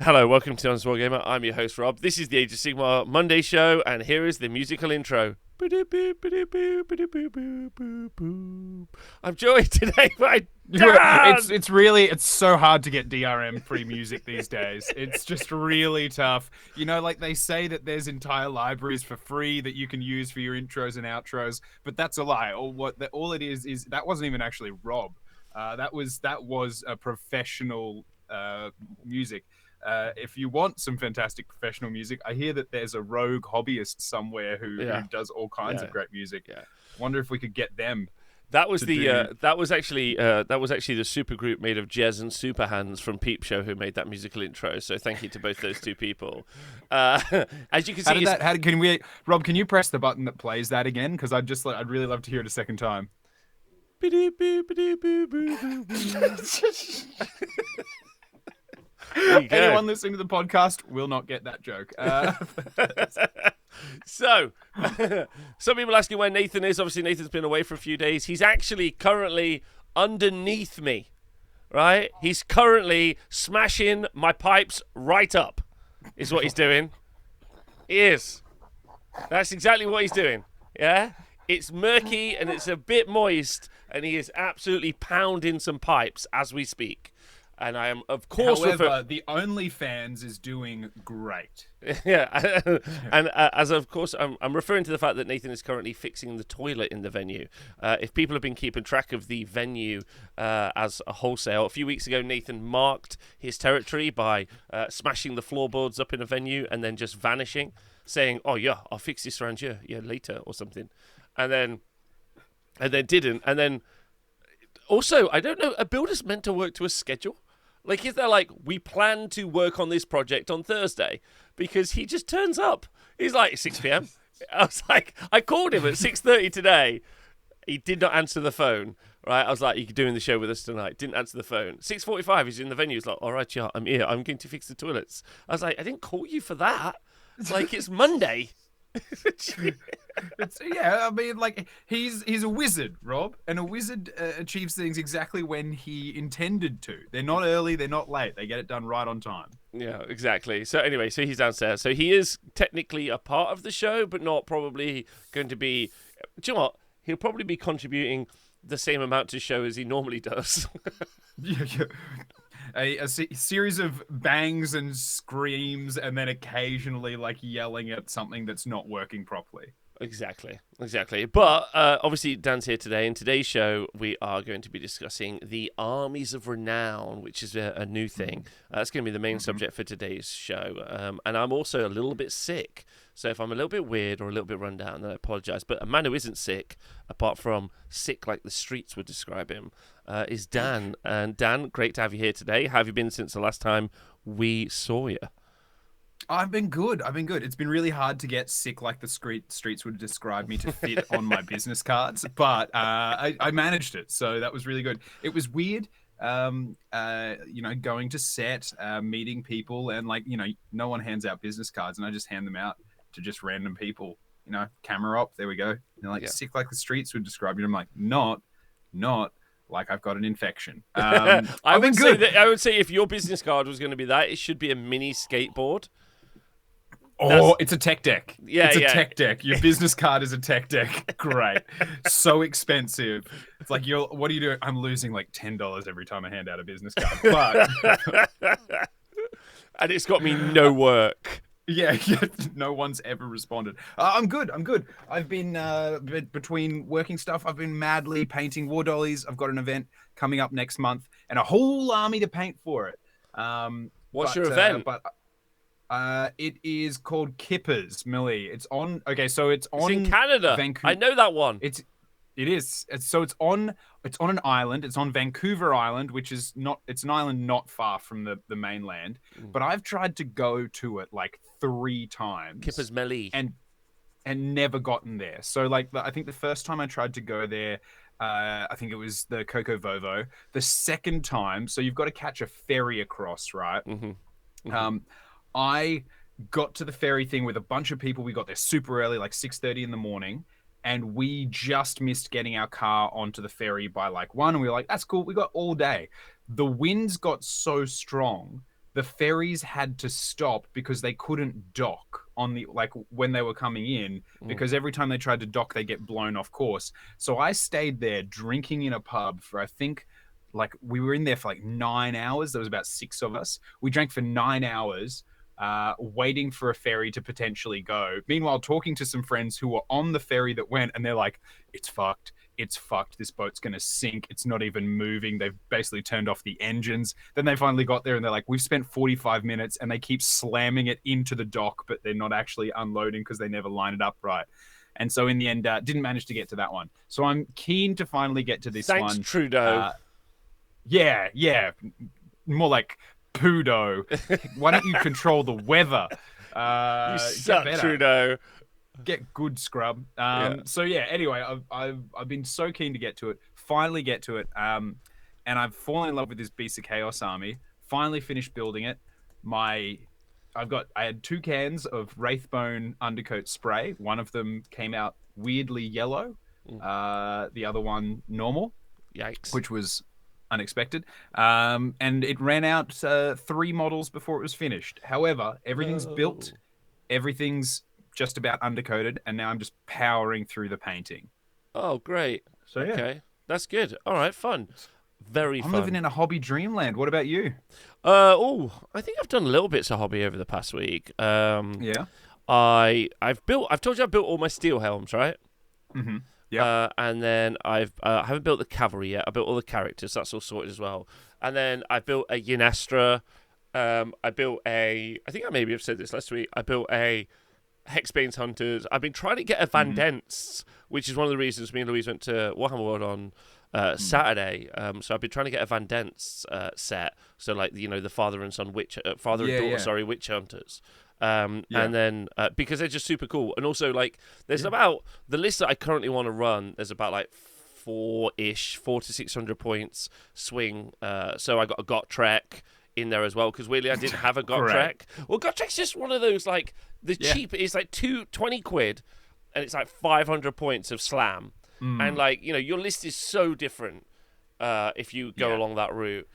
Hello, welcome to Wargamer. I'm your host, Rob. This is the Age of Sigmar Monday show, and here is the musical intro. I'm joined today by Dan! It's so hard to get DRM free music these days. It's just really tough. You know, like they say that there's entire libraries for free that you can use for your intros and outros, but that's a lie. All it is that wasn't even actually Rob. That was a professional music. If you want some fantastic professional music, I hear that there's a rogue hobbyist somewhere who does all kinds of great music. Yeah. Wonder if we could get them. That was actually the supergroup made of Jez and Superhands from Peep Show who made that musical intro. So thank you to both those two people. As you can see, Rob? Can you press the button that plays that again? Because I'd really love to hear it a second time. Anyone listening to the podcast will not get that joke. So, some people asking where Nathan is. Obviously, Nathan's been away for a few days. He's actually currently underneath me, right? He's currently smashing my pipes right up, is what he's doing. He is. That's exactly what he's doing, yeah? It's murky and it's a bit moist, and he is absolutely pounding some pipes as we speak. And I am, of course... However, the OnlyFans is doing great. Yeah, and I'm referring to the fact that Nathan is currently fixing the toilet in the venue. If people have been keeping track of the venue as a wholesale, a few weeks ago, Nathan marked his territory by smashing the floorboards up in a venue and then just vanishing, saying, "Oh yeah, I'll fix this around here, later," or something, and then didn't, and then also I don't know. A builder's meant to work to a schedule. Like, is there like, we plan to work on this project on Thursday? Because he just turns up. He's like, 6 p.m. I was like, I called him at 6:30 today. He did not answer the phone, right? I was like, you're doing the show with us tonight. Didn't answer the phone. 6:45, he's in the venue. He's like, all right, yeah, I'm here. I'm going to fix the toilets. I was like, I didn't call you for that. Like, it's Monday. He's a wizard, Rob, and a wizard achieves things exactly when he intended to. They're not early, they're not late. They get it done right on time. Yeah, exactly. So anyway, so he's downstairs. So he is technically a part of the show, but not probably going to be... Do you know what? He'll probably be contributing the same amount to show as he normally does. Yeah. A series of bangs and screams, and then occasionally like yelling at something that's not working properly. Exactly. But obviously Dan's here today. In today's show, we are going to be discussing the Armies of Renown, which is a new thing. That's going to be the main subject for today's show. And I'm also a little bit sick. So if I'm a little bit weird or a little bit run down, then I apologise. But a man who isn't sick, apart from sick like the streets would describe him, is Dan. And Dan, great to have you here today. How have you been since the last time we saw you? I've been good. It's been really hard to get sick like the streets would describe me to fit on my business cards, but I managed it. So that was really good. It was weird, going to set, meeting people, and no one hands out business cards, and I just hand them out to just random people. Camera op, there we go. Sick like the streets would describe you. I'm like, not like I've got an infection. I would say if your business card was going to be that, it should be a mini skateboard. It's a tech deck. Yeah, it's a tech deck. Your business card is a tech deck. Great. So expensive. It's like, what are you doing? I'm losing like $10 every time I hand out a business card. But and it's got me no work. Yeah, no one's ever responded. I'm good. I've been between working stuff. I've been madly painting war dollies. I've got an event coming up next month and a whole army to paint for it. What's your event? It is called Kippers, Millie. It's in Canada. Vancouver. I know that one. It is. It's on an island. It's on Vancouver Island, which is it's an island not far from the mainland. But I've tried to go to it like 3 times. Kippers Melee. And never gotten there. So I think the first time I tried to go there, I think it was the Coco Vovo. The second time, so you've got to catch a ferry across, right? I got to the ferry thing with a bunch of people. We got there super early, like 6:30 in the morning, and we just missed getting our car onto the ferry by like 1. And we were like, that's cool. We got all day. The winds got so strong the ferries had to stop because they couldn't dock on the like when they were coming in, because every time they tried to dock they get blown off course. So I stayed there drinking in a pub for, I think, like we were in there for like 9 hours. There was about 6 of us. We drank for 9 hours, waiting for a ferry to potentially go. Meanwhile, talking to some friends who were on the ferry that went, and they're like, it's fucked. It's fucked. This boat's going to sink. It's not even moving. They've basically turned off the engines. Then they finally got there and they're like, we've spent 45 minutes, and they keep slamming it into the dock, but they're not actually unloading because they never line it up right. And so in the end, didn't manage to get to that one. So I'm keen to finally get to this one. Thanks, Trudeau. Yeah. More like Pudo. Why don't you control the weather? You suck, Trudeau. Get good, scrub. So yeah. Anyway, I've been so keen to get to it. Finally get to it. And I've fallen in love with this Beast of Chaos army. Finally finished building it. I had 2 cans of Wraithbone undercoat spray. One of them came out weirdly yellow. The other one normal. Yikes. Which was unexpected. And it ran out 3 models before it was finished. However, everything's built. Everything's just about undercoated, and now I'm just powering through the painting. Oh, great. So yeah. Okay. That's good. All right, fun. Very fun. I'm living in a hobby dreamland. What about you? I think I've done little bits of hobby over the past week. Yeah. I've told you I built all my steel helms, right? Mm-hmm. Yeah. And then I haven't built the cavalry yet. I built all the characters. That's all sorted as well. And then I built a Yenestra. I built I think I maybe have said this last week. I built a Hexbane's Hunters. I've been trying to get a Van Dents, which is one of the reasons me and Louise went to Warhammer World on Saturday. So I've been trying to get a Van Dents set. So like, you know, the father and son witch hunters. And then because they're just super cool. And also like there's about the list that I currently want to run, there's about like 4 to 600 points swing. So I got a Gotrek in there as well, because weirdly I didn't have a Gotrek. Well, Gotrek's just one of those like cheap. It's like 20 quid, and it's like 500 points of slam. And like, you know, your list is so different if you go along that route.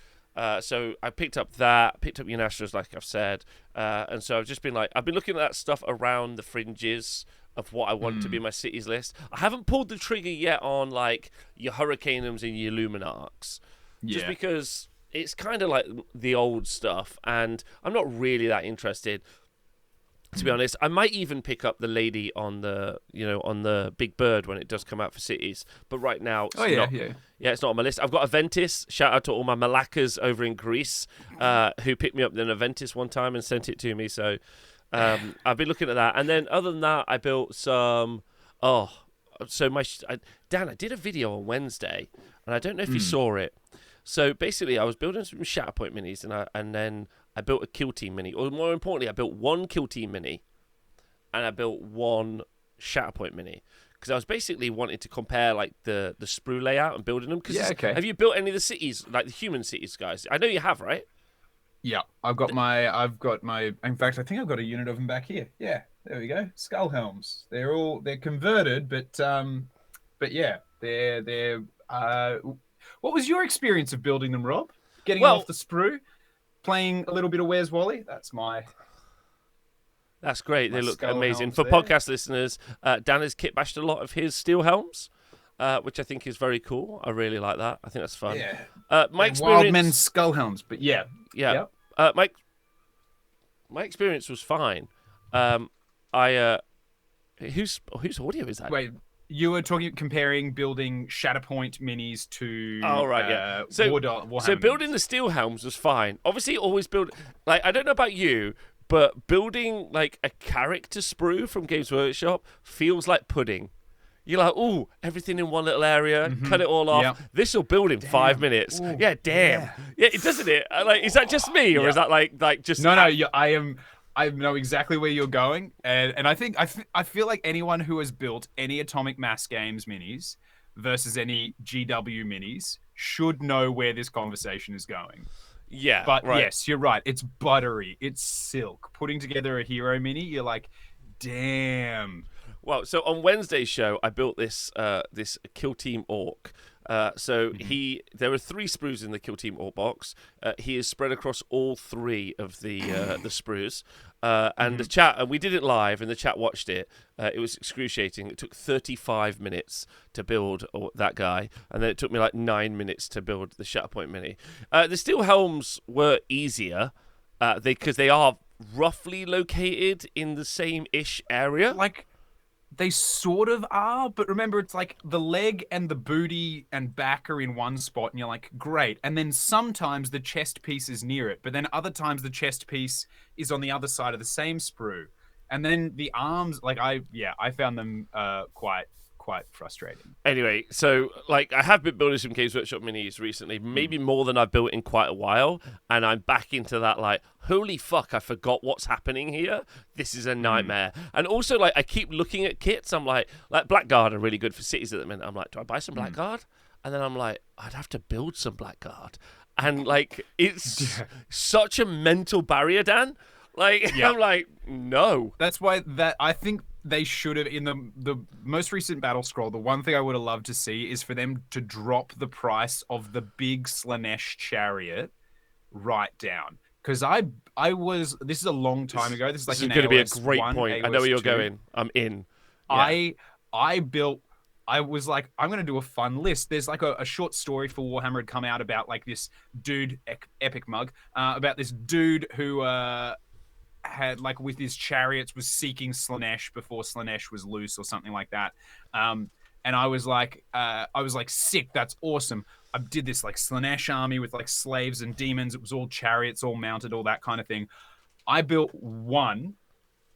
So I picked up Yenestras, like I've said, and so I've just been like, I've been looking at that stuff around the fringes of what I want to be my cities list. I haven't pulled the trigger yet on like your Hurricaneums and your Luminarchs, just because it's kind of like the old stuff, and I'm not really that interested, to be honest. I might even pick up the lady on the Big Bird when it does come out for cities, but right now it's not on my list. I've got a Ventus. Shout out to all my Malakas over in Greece who picked me up in a Ventus one time and sent it to me. So I've been looking at that, and then other than that, I built some. Dan, I did a video on Wednesday, and I don't know if you saw it. So basically, I was building some Shatterpoint minis, and then I built a Kill Team mini. Or more importantly, I built 1 Kill Team mini, and I built 1 Shatterpoint mini, because I was basically wanting to compare like the sprue layout and building them. Have you built any of the cities, like the human cities, guys? I know you have, right? Yeah, I've got my. In fact, I think I've got a unit of them back here. Yeah, there we go. Skull helms. They're converted, but yeah, they're. What was your experience of building them, Rob? Getting off the sprue, playing a little bit of Where's Wally? That's great. They look amazing. For there. Podcast listeners, Dan has kit bashed a lot of his steel helms, which I think is very cool. I really like that. I think that's fun. Yeah. My experience... Wildmen's skull helms, but yeah. Yep. My experience was fine. Whose audio is that? Wait. You were comparing building Shatterpoint minis to Warhammer. So building the steel helms was fine. Obviously, always build, like, I don't know about you, but building like a character sprue from Games Workshop feels like pudding. You're like, ooh, everything in one little area, cut it all off. Yep. This will build in 5 minutes. Ooh, yeah, damn. Yeah, it doesn't it? Like, is that just me, or is that like just? No, I know exactly where you're going, and I think I feel like anyone who has built any Atomic Mass Games minis versus any GW minis should know where this conversation is going. Yeah, but yes, you're right. It's buttery. It's silk. Putting together a hero mini, you're like, damn. Well, so on Wednesday's show, I built this Kill Team Orc. So there are 3 sprues in the Kill Team Ort box. He is spread across all 3 of the sprues. And the chat, and we did it live, and the chat watched it. It was excruciating. It took 35 minutes to build that guy, and then it took me like 9 minutes to build the Shatterpoint Mini. The steel helms were easier because they are roughly located in the same-ish area. Like, they sort of are, but remember, it's like the leg and the booty and back are in one spot, and you're like, great. And then sometimes the chest piece is near it, but then other times the chest piece is on the other side of the same sprue. And then the arms, like, I found them quite frustrating. Anyway, so like I have been building some Games Workshop minis recently, maybe more than I've built in quite a while, and I'm back into that like, holy fuck, I forgot what's happening here. This is a nightmare. And also like I keep looking at kits. I'm like Blackguard are really good for cities at the minute. I'm like, do I buy some Blackguard? And then I'm like, I'd have to build some Blackguard. And like it's such a mental barrier, Dan. Like I'm like, no. That's why I think they should have, in the most recent battle scroll, the one thing I would have loved to see is for them to drop the price of the big Slanesh chariot right down. Because this is a long time ago. This is going to be a great point. I know where you're going. I'm in. Yeah. I was like, I'm going to do a fun list. There's like a short story for Warhammer had come out about like this dude, epic mug, about this dude who had like with his chariots was seeking Slanesh before Slanesh was loose or something like that. And I was like, sick. That's awesome. I did this like Slanesh army with like slaves and demons. It was all chariots, all mounted, all that kind of thing. I built one.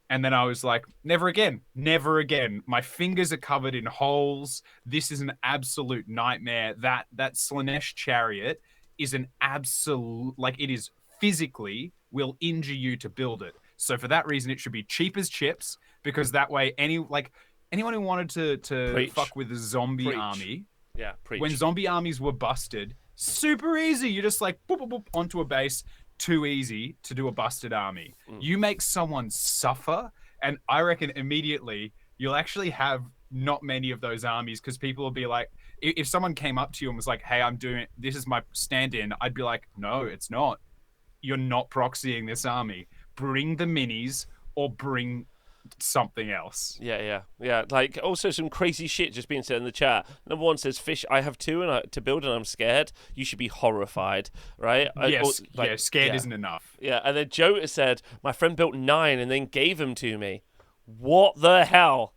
And then I was like, never again, never again. My fingers are covered in holes. This is an absolute nightmare. That Slanesh chariot is an absolute, like it is physically will injure you to build it. So for that reason, it should be cheap as chips, because that way anyone who wanted to fuck with a zombie army, when zombie armies were busted, super easy. You just like boop, boop, boop, onto a base. Too easy to do a busted army. You make someone suffer, and I reckon immediately you'll actually have not many of those armies, because people will be like, if someone came up to you and was like, hey, I'm doing this is my stand-in, I'd be like, no, it's not. You're not proxying this army. Bring the minis or bring something else. Yeah. Like also some crazy shit just being said in the chat. Number 1 says, "Fish, I have 2 to build and I'm scared." You should be horrified, right? Yes, scared isn't enough. Yeah, and then Joe said, "My friend built 9 and then gave them to me." What the hell?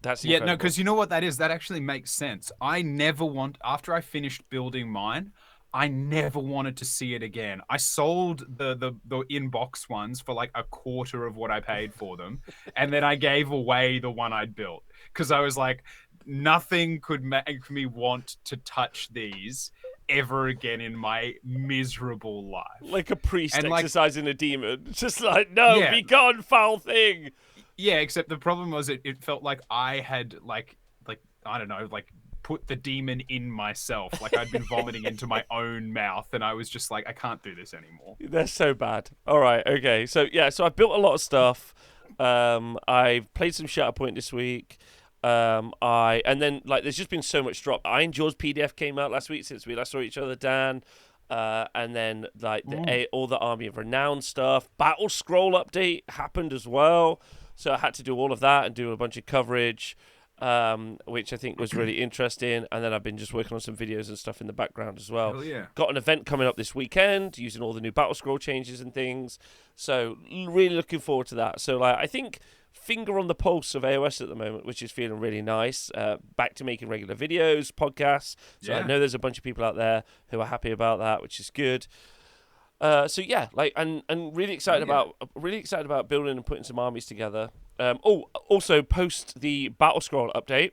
That's incredible. No, because you know what that is. That actually makes sense. After I finished building mine, I never wanted to see it again. I sold the in-box ones for like a quarter of what I paid for them. And then I gave away the one I'd built. Because I was like, nothing could make me want to touch these ever again in my miserable life. Like a priest exercising a demon. Just like, no, be gone, foul thing. Yeah, except the problem was it felt like I had like I don't know, like put the demon in myself. Like I'd been vomiting into my own mouth, and I was just like, I can't do this anymore. They're so bad. All right, okay. So I built a lot of stuff. I've played some Shatterpoint this week. And then there's just been so much drop. Iron Jaws PDF came out last week since we last saw each other, Dan. And then all the Army of Renown stuff. Battle Scroll update happened as well. So I had to do all of that and do a bunch of coverage. Which I think was really interesting. And then I've been just working on some videos and stuff in the background as well. Hell yeah. Got an event coming up this weekend using all the new Battle Scroll changes and things. So really looking forward to that. So I think finger on the pulse of AOS at the moment, which is feeling really nice. Back to making regular videos, podcasts. So I know there's a bunch of people out there who are happy about that, which is good. And really excited about building and putting some armies together. Also post the Battle Scroll update.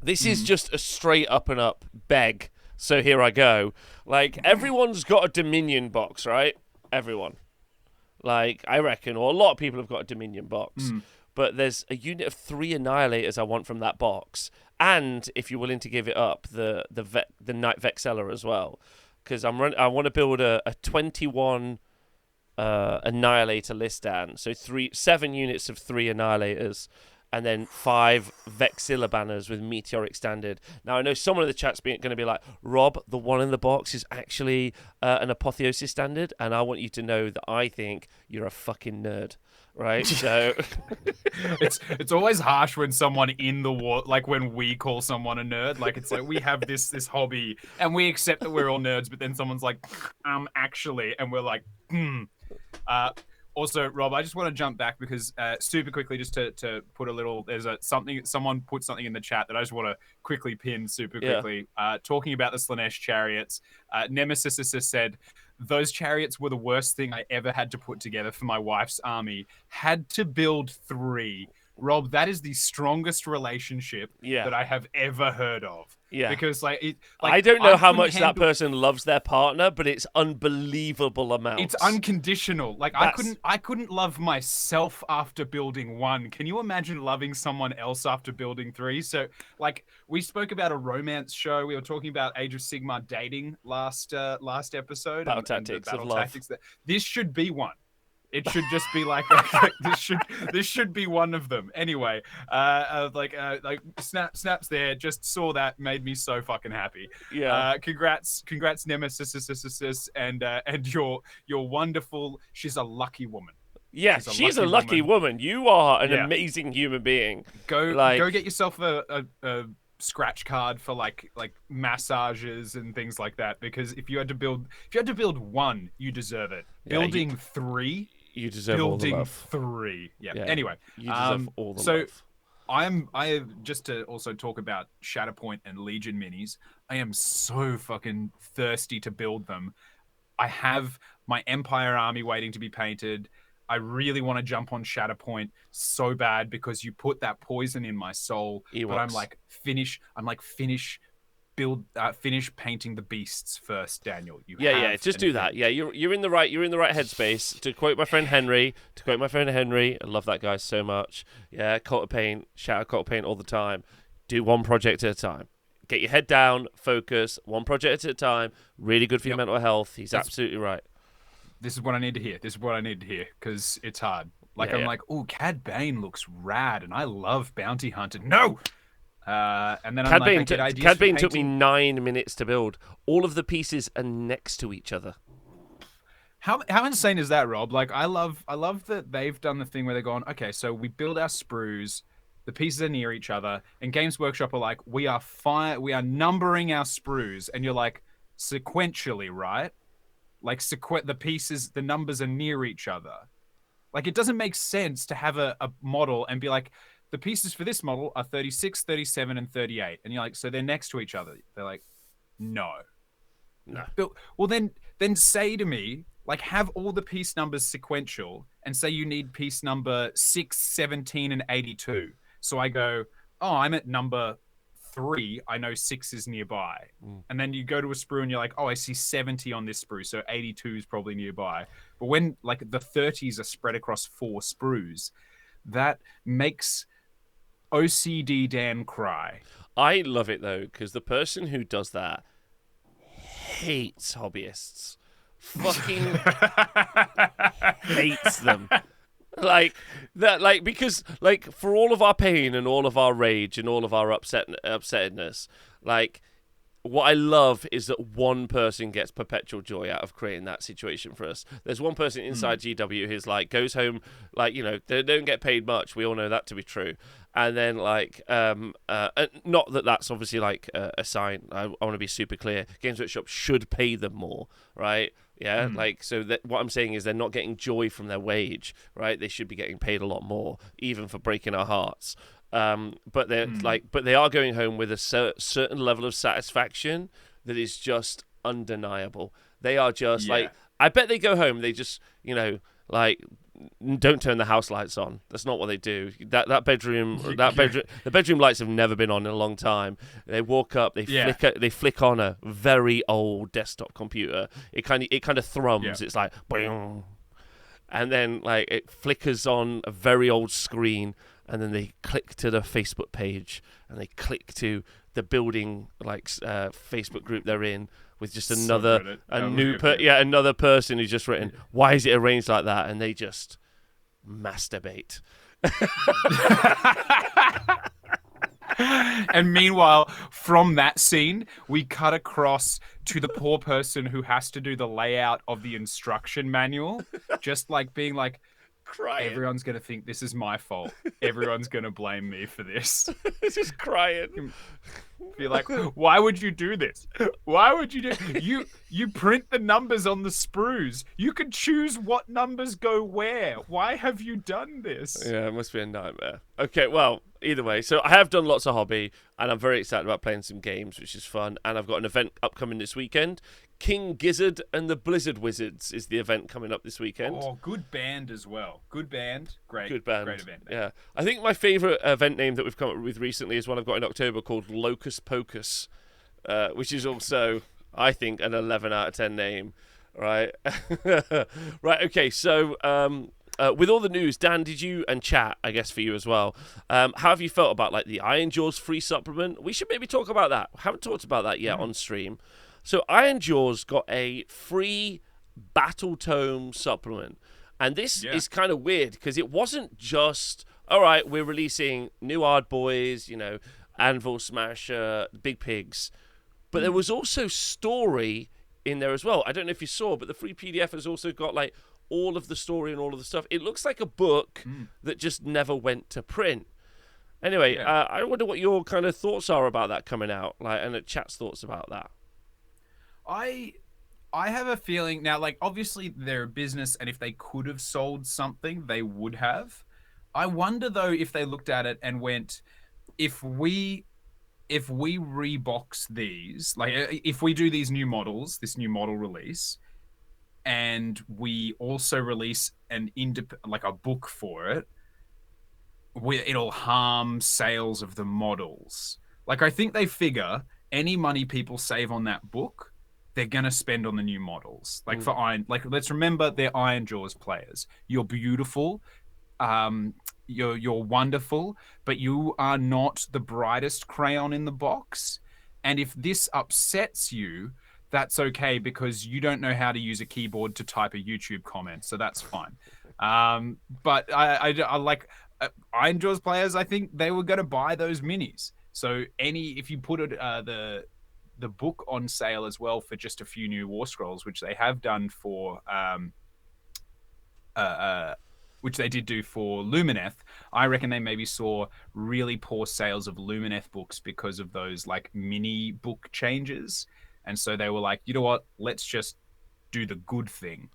This is just a straight up and up beg. So here I go. Everyone's got a Dominion box, right? Everyone. I reckon, or a lot of people have got a Dominion box. But there's a unit of 3 Annihilators I want from that box. And if you're willing to give it up, the Knight Vexella as well. Because I want to build a 21 Annihilator list, Dan. So 7 units of 3 Annihilators. and then 5 Vexilla banners with Meteoric Standard. Now, I know someone in the chat's going to be like, Rob, the one in the box is actually an Apotheosis Standard, and I want you to know that I think you're a fucking nerd, right? So it's always harsh when someone in the war, like when we call someone a nerd, like it's like we have this hobby and we accept that we're all nerds, but then someone's like, actually, and we're like, Also, Rob, I just want to jump back because super quickly, just to put a little, someone put something in the chat that I just want to quickly pin super quickly. Talking about the Slanesh chariots, Nemesis has said, those chariots were the worst thing I ever had to put together for my wife's army. Had to build 3. Rob, that is the strongest relationship that I have ever heard of. Yeah, because I don't know how much that person loves their partner, but it's unbelievable amounts. It's unconditional. Like I couldn't love myself after building 1. Can you imagine loving someone else after building 3? So, like, we spoke about a romance show. We were talking about Age of Sigmar dating last episode. Battle tactics of love. This should be one. It should just be like this should be one of them. Anyway, snaps there. Just saw that, made me so fucking happy. Yeah. Congrats, Nemesis, and you're wonderful. She's a lucky woman. Yeah, she's a lucky woman. You are an amazing human being. Go get yourself a scratch card for like massages and things like that, because if you had to build 1, you deserve it. Building 3, you deserve all the love. 3. Yeah. Anyway, you deserve all the love. I just to also talk about Shatterpoint and Legion minis. I am so fucking thirsty to build them. I have my Empire army waiting to be painted. I really want to jump on Shatterpoint so bad because you put that poison in my soul. Ewoks. But I'm like, finish painting the beasts first, Daniel. Just do that. Yeah, you're in the right headspace. To quote my friend Henry, I love that guy so much. Yeah, Cult of Pain, shout out Cult of Pain all the time. Do one project at a time. Get your head down, focus, one project at a time. Really good for your mental health. He's absolutely right. This is what I need to hear. Because it's hard. I'm like, oh, Cad Bane looks rad, and I love Bounty Hunter. No! And then Cad Bane took me 9 minutes to build. All of the pieces are next to each other. How insane is that, Rob? Like, I love that they've done the thing where they're going, okay, so we build our sprues, the pieces are near each other, and Games Workshop are like, we are numbering our sprues, and you're like, sequentially, right? Like, the pieces, the numbers are near each other. Like, it doesn't make sense to have a model and be like, the pieces for this model are 36, 37, and 38. And you're like, so they're next to each other. They're like, no. But, well, then say to me, like, have all the piece numbers sequential and say you need piece number 6, 17, and 82. So I go, oh, I'm at number 3. I know 6 is nearby. And then you go to a sprue and you're like, oh, I see 70 on this sprue. So 82 is probably nearby. But when, like, the 30s are spread across 4 sprues, that makes OCD Dan cry. I love it though, because the person who does that hates hobbyists. Fucking hates them. Like that, like, because, like, for all of our pain and all of our rage and all of our upsettedness, like, what I love is that one person gets perpetual joy out of creating that situation for us. There's one person inside GW who's like, goes home, like, you know, they don't get paid much. We all know that to be true. And then, like, not that that's obviously like a sign. I want to be super clear. Games Workshop should pay them more, right? Yeah, like, so that what I'm saying is they're not getting joy from their wage, right? They should be getting paid a lot more, even for breaking our hearts. But they're but they are going home with a certain level of satisfaction that is just undeniable. They are just like, I bet they go home, they just, you know, like, don't turn the house lights on. That's not what they do. The bedroom lights have never been on in a long time. They walk up, they flick on a very old desktop computer. It kind of thrums. Yeah. It's like, boing. And then, like, it flickers on a very old screen, and then they click to the Facebook page, and they click to the building, like, Facebook group they're in, with just another person who's just written, why is it arranged like that? And they just masturbate. And meanwhile, from that scene, we cut across to the poor person who has to do the layout of the instruction manual, just like being like, Crying. everyone's going to think this is my fault. Everyone's going to blame me for this. Just crying. Be like, why would you do this? Why would you do you print the numbers on the sprues? You can choose what numbers go where. Why have you done this? Yeah, it must be a nightmare. Okay, well, either way, so I have done lots of hobby, and I'm very excited about playing some games, which is fun. And I've got an event upcoming this weekend. King Gizzard and the Blizzard Wizards is the event coming up this weekend. Oh, good band as well. Good band. Great. Good band. Great event. Yeah. I think my favourite event name that we've come up with recently is one I've got in October called Locus Pocus, which is also, I think, an 11 out of 10 name. Right? Right, okay, so with all the news, Dan, did you, and chat, I guess for you as well, how have you felt about like the Iron Jaws free supplement? We should maybe talk about that. We haven't talked about that yet on stream. So Iron Jaws got a free Battle Tome supplement. And this is kind of weird because it wasn't just, all right, we're releasing new Hard Boys, you know, Anvil Smasher, Big Pigs. But there was also story in there as well. I don't know if you saw, but the free PDF has also got like all of the story and all of the stuff. It looks like a book that just never went to print. Anyway, I wonder what your kind of thoughts are about that coming out, like, and chat's thoughts about that. I have a feeling now, like, obviously they're a business, and if they could have sold something, they would have. I wonder though if they looked at it and went, if we rebox these, like if we do these new models, this new model release, and we also release like a book for it, it'll harm sales of the models. Like, I think they figure any money people save on that book, they're gonna spend on the new models. Like for Iron, like, let's remember they're Iron Jaws players. You're beautiful, you're wonderful, but you are not the brightest crayon in the box. And if this upsets you, that's okay, because you don't know how to use a keyboard to type a YouTube comment, so that's fine. But I like Iron Jaws players. I think they were gonna buy those minis. So if you put it the book on sale as well for just a few new War Scrolls, which they have done for which they did do for Lumineth, I reckon they maybe saw really poor sales of Lumineth books because of those like mini book changes. And so they were like, you know what, let's just do the good thing.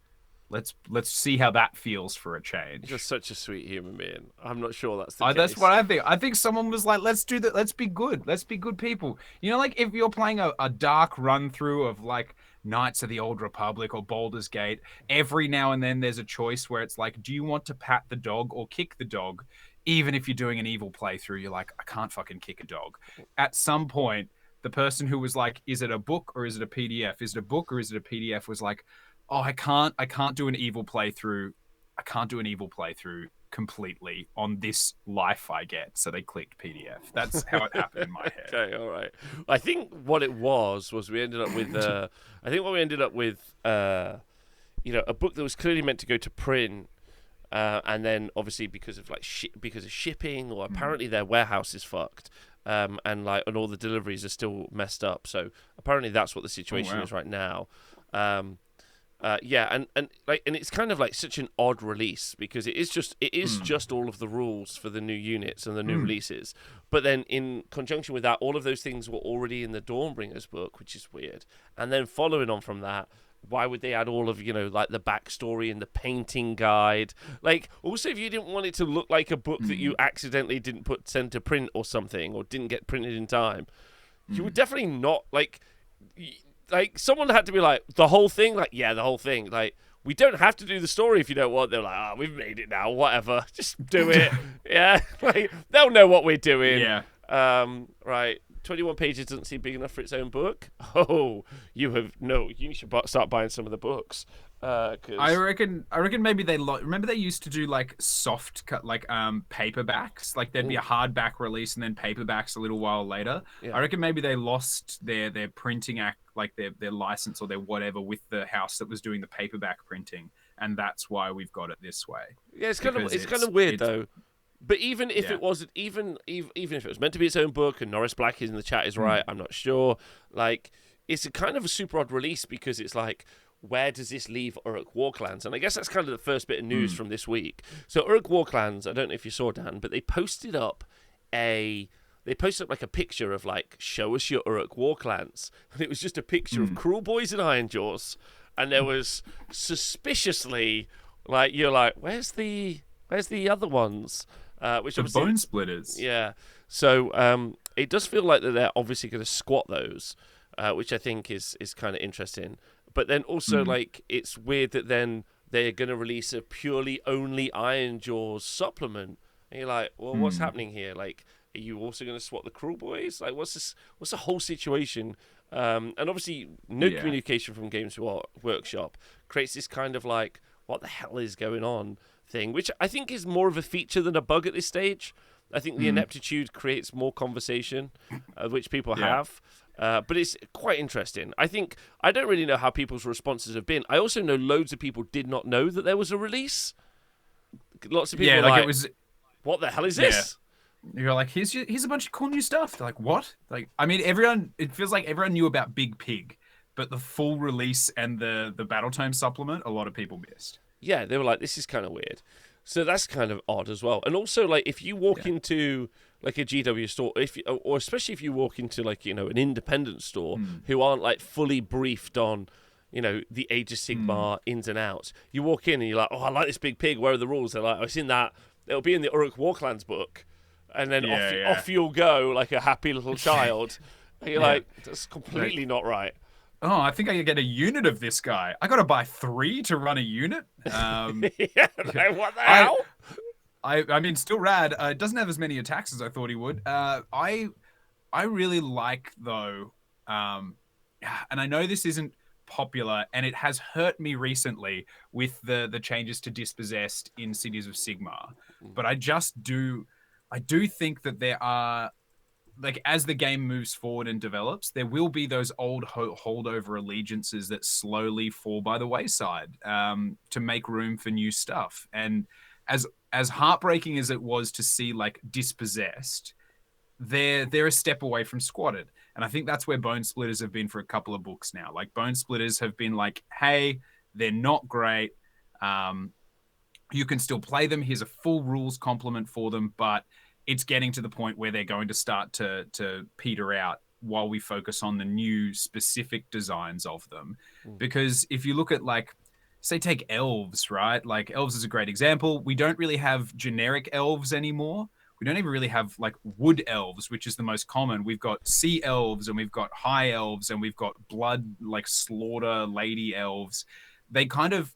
Let's see how that feels for a change. You're such a sweet human being. I'm not sure that's the case. That's what I think. I think someone was like, let's do that. Let's be good. Let's be good people. You know, like if you're playing a dark run through of like Knights of the Old Republic or Baldur's Gate, every now and then there's a choice where it's like, do you want to pat the dog or kick the dog? Even if you're doing an evil playthrough, you're like, I can't fucking kick a dog. At some point, the person who was like, is it a book or is it a PDF? Is it a book or is it a PDF? Was like, oh, I can't do an evil playthrough. I can't do an evil playthrough completely on this life I get. So they clicked PDF. That's how it happened in my head. Okay, all right. I think what it was we ended up with you know, a book that was clearly meant to go to print, and then obviously because of like because of shipping, or apparently their warehouse is fucked. And all the deliveries are still messed up. So apparently that's what the situation is right now. And it's kind of like such an odd release, because it is just all of the rules for the new units and the new releases. But then in conjunction with that, all of those things were already in the Dawnbringers book, which is weird. And then following on from that, why would they add all of, you know, like the backstory and the painting guide? Like, also, if you didn't want it to look like a book that you accidentally didn't send to print or something, or didn't get printed in time, you would definitely not, like, someone had to be like, the whole thing? Like, yeah, the whole thing. Like, we don't have to do the story if you don't want. They're like, we've made it now, whatever. Just do it. Yeah, like, they'll know what we're doing. Yeah. Right. 21 pages doesn't seem big enough for its own book. Oh, you should start buying some of the books. I reckon maybe remember they used to do like soft cut, like paperbacks. Like there'd be a hardback release and then paperbacks a little while later. Yeah. I reckon maybe they lost their printing act, like their license or their whatever, with the house that was doing the paperback printing, and that's why we've got it this way. Yeah, it's kind of weird though. But even if it wasn't, even if it was meant to be its own book, and Norris Black is in the chat is right, I'm not sure. Like, it's a kind of a super odd release because it's like, where does this leave Uruk Warclans? And I guess that's kind of the first bit of news from this week. So Uruk Warclans, I don't know if you saw, Dan, but they posted up like a picture of like, show us your Uruk Warclans, and it was just a picture of Cruel Boys and Ironjaws, and there was suspiciously like, you're like, where's the other ones? Which the Bone Splitters. Yeah. So it does feel like that they're obviously going to squat those, which I think is kind of interesting. But then also like, it's weird that then they're going to release a purely only Ironjaws supplement. And you're like, well, what's happening here? Like, are you also going to swap the Cruel Boys? Like, what's this? What's the whole situation? And obviously, no communication from Games Workshop creates this kind of like, what the hell is going on thing, which I think is more of a feature than a bug at this stage. I think the ineptitude creates more conversation, which people have. But it's quite interesting. I don't really know how people's responses have been. I also know loads of people did not know that there was a release. Lots of people were like, what the hell is this? You're like, here's a bunch of cool new stuff. They're like, what? Like, I mean, it feels like everyone knew about Big Pig, but the full release and the Battletome supplement, a lot of people missed. Yeah, they were like, this is kind of weird. So that's kind of odd as well. And also, like, if you walk into like a GW store, or especially if you walk into like, an independent store who aren't like fully briefed on, the Age of Sigmar ins and outs, you walk in and you're like, oh, I like this Big Pig. Where are the rules? They're like, oh, it's in that. It'll be in the Uruk Warclans book. And then off you'll go like a happy little child. And you're like, that's completely not right. Oh, I think I can get a unit of this guy. I got to buy 3 to run a unit. What the hell? I mean, still rad. It doesn't have as many attacks as I thought he would. I really like, though, and I know this isn't popular, and it has hurt me recently with the changes to Dispossessed in Cities of Sigmar. But I do think that there are, like, as the game moves forward and develops, there will be those old holdover allegiances that slowly fall by the wayside to make room for new stuff. And as heartbreaking as it was to see like Dispossessed, they're a step away from Squatted. And I think that's where Bone Splitters have been for a couple of books now. Like, Bone Splitters have been like, hey, they're not great. You can still play them. Here's a full rules complement for them, but it's getting to the point where they're going to start to peter out while we focus on the new specific designs of them. Because if you look at, like, say, take elves, right? Like, elves is a great example. We don't really have generic elves anymore. We don't even really have, like, wood elves, which is the most common. We've got sea elves, and we've got high elves, and we've got blood, like, slaughter lady elves. They kind of...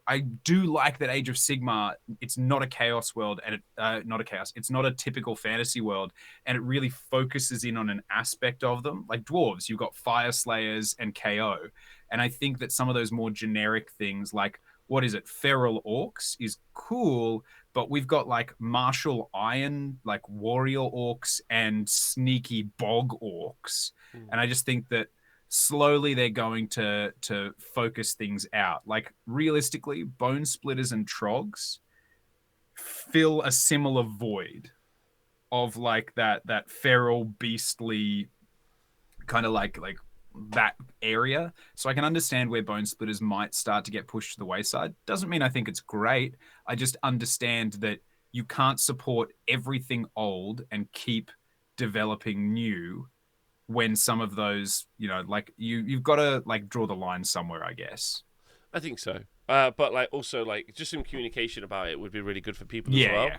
I do like that Age of Sigmar, it's not a chaos world, and it's not a typical fantasy world, and it really focuses in on an aspect of them. Like dwarves, you've got Fire Slayers and KO. And I think that some of those more generic things, like, what is it, Feral Orcs, is cool, but we've got like Martial Iron, like Warrior Orcs, and Sneaky Bog Orcs. And I just think that slowly they're going to focus things out. Like, realistically, Bone Splitters and Trogs fill a similar void of like that feral, beastly kind of like that area. So I can understand where Bone Splitters might start to get pushed to the wayside. Doesn't mean I think it's great. I just understand that you can't support everything old and keep developing new when some of those, like, you've got to like draw the line somewhere, I guess. I think so. But like, also, like, just some communication about it would be really good for people as well.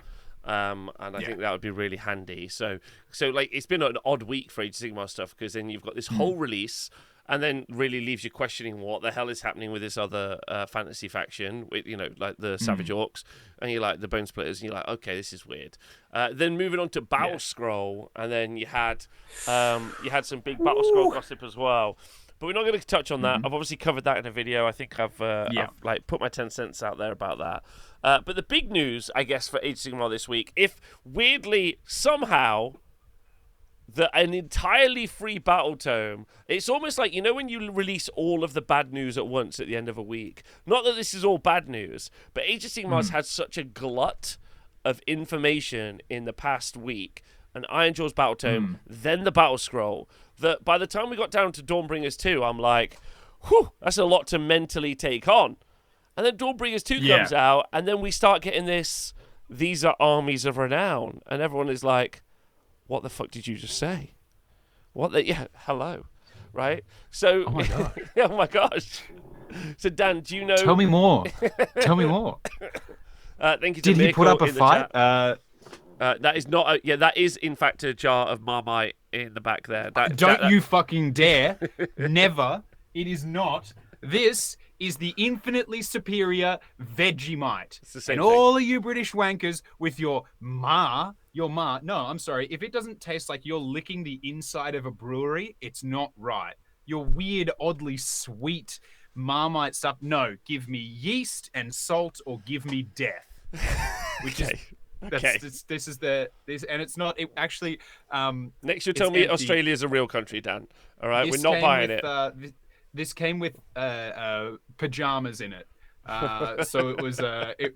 And I think that would be really handy. So like, it's been an odd week for Age of Sigmar stuff, because then you've got this whole release, and then really leaves you questioning what the hell is happening with this other fantasy faction, with like the Savage Orcs, and you're like the Bone Splitters, and you're like, okay, this is weird. Then moving on to Battle Scroll, and then you had some big Battle Scroll gossip as well. But we're not going to touch on that. I've obviously covered that in a video. I think I've like put my 10 cents out there about that. But the big news, I guess, for Age of Sigmar this week, if weirdly somehow an entirely free battle tome, it's almost like, when you release all of the bad news at once at the end of a week. Not that this is all bad news, but Age of Sigmar's had such a glut of information in the past week. An Ironjaw's battle tome, then the battle scroll. That by the time we got down to Dawnbringers 2, I'm like, whew, that's a lot to mentally take on. And then Dawnbringers 2 comes out, and then we start getting this, these are Armies of Renown. And everyone is like, what the fuck did you just say? Hello. Right? So, oh my god. oh my gosh. So Dan, do you know? Tell me more. Thank you. Did he put up a fight? That is not. That is in fact a jar of Marmite in the back there. Don't you fucking dare! Never. It is not. This is the infinitely superior Vegemite. It's the same and thing. All of you British wankers with your ma. No, I'm sorry. If it doesn't taste like you're licking the inside of a brewery, it's not right. Your weird, oddly sweet Marmite stuff. No, give me yeast and salt, or give me death. Which is and it's not. It actually. Next, you tell me Australia's a real country, Dan. All right, we're not buying it. This came with pajamas in it. So it was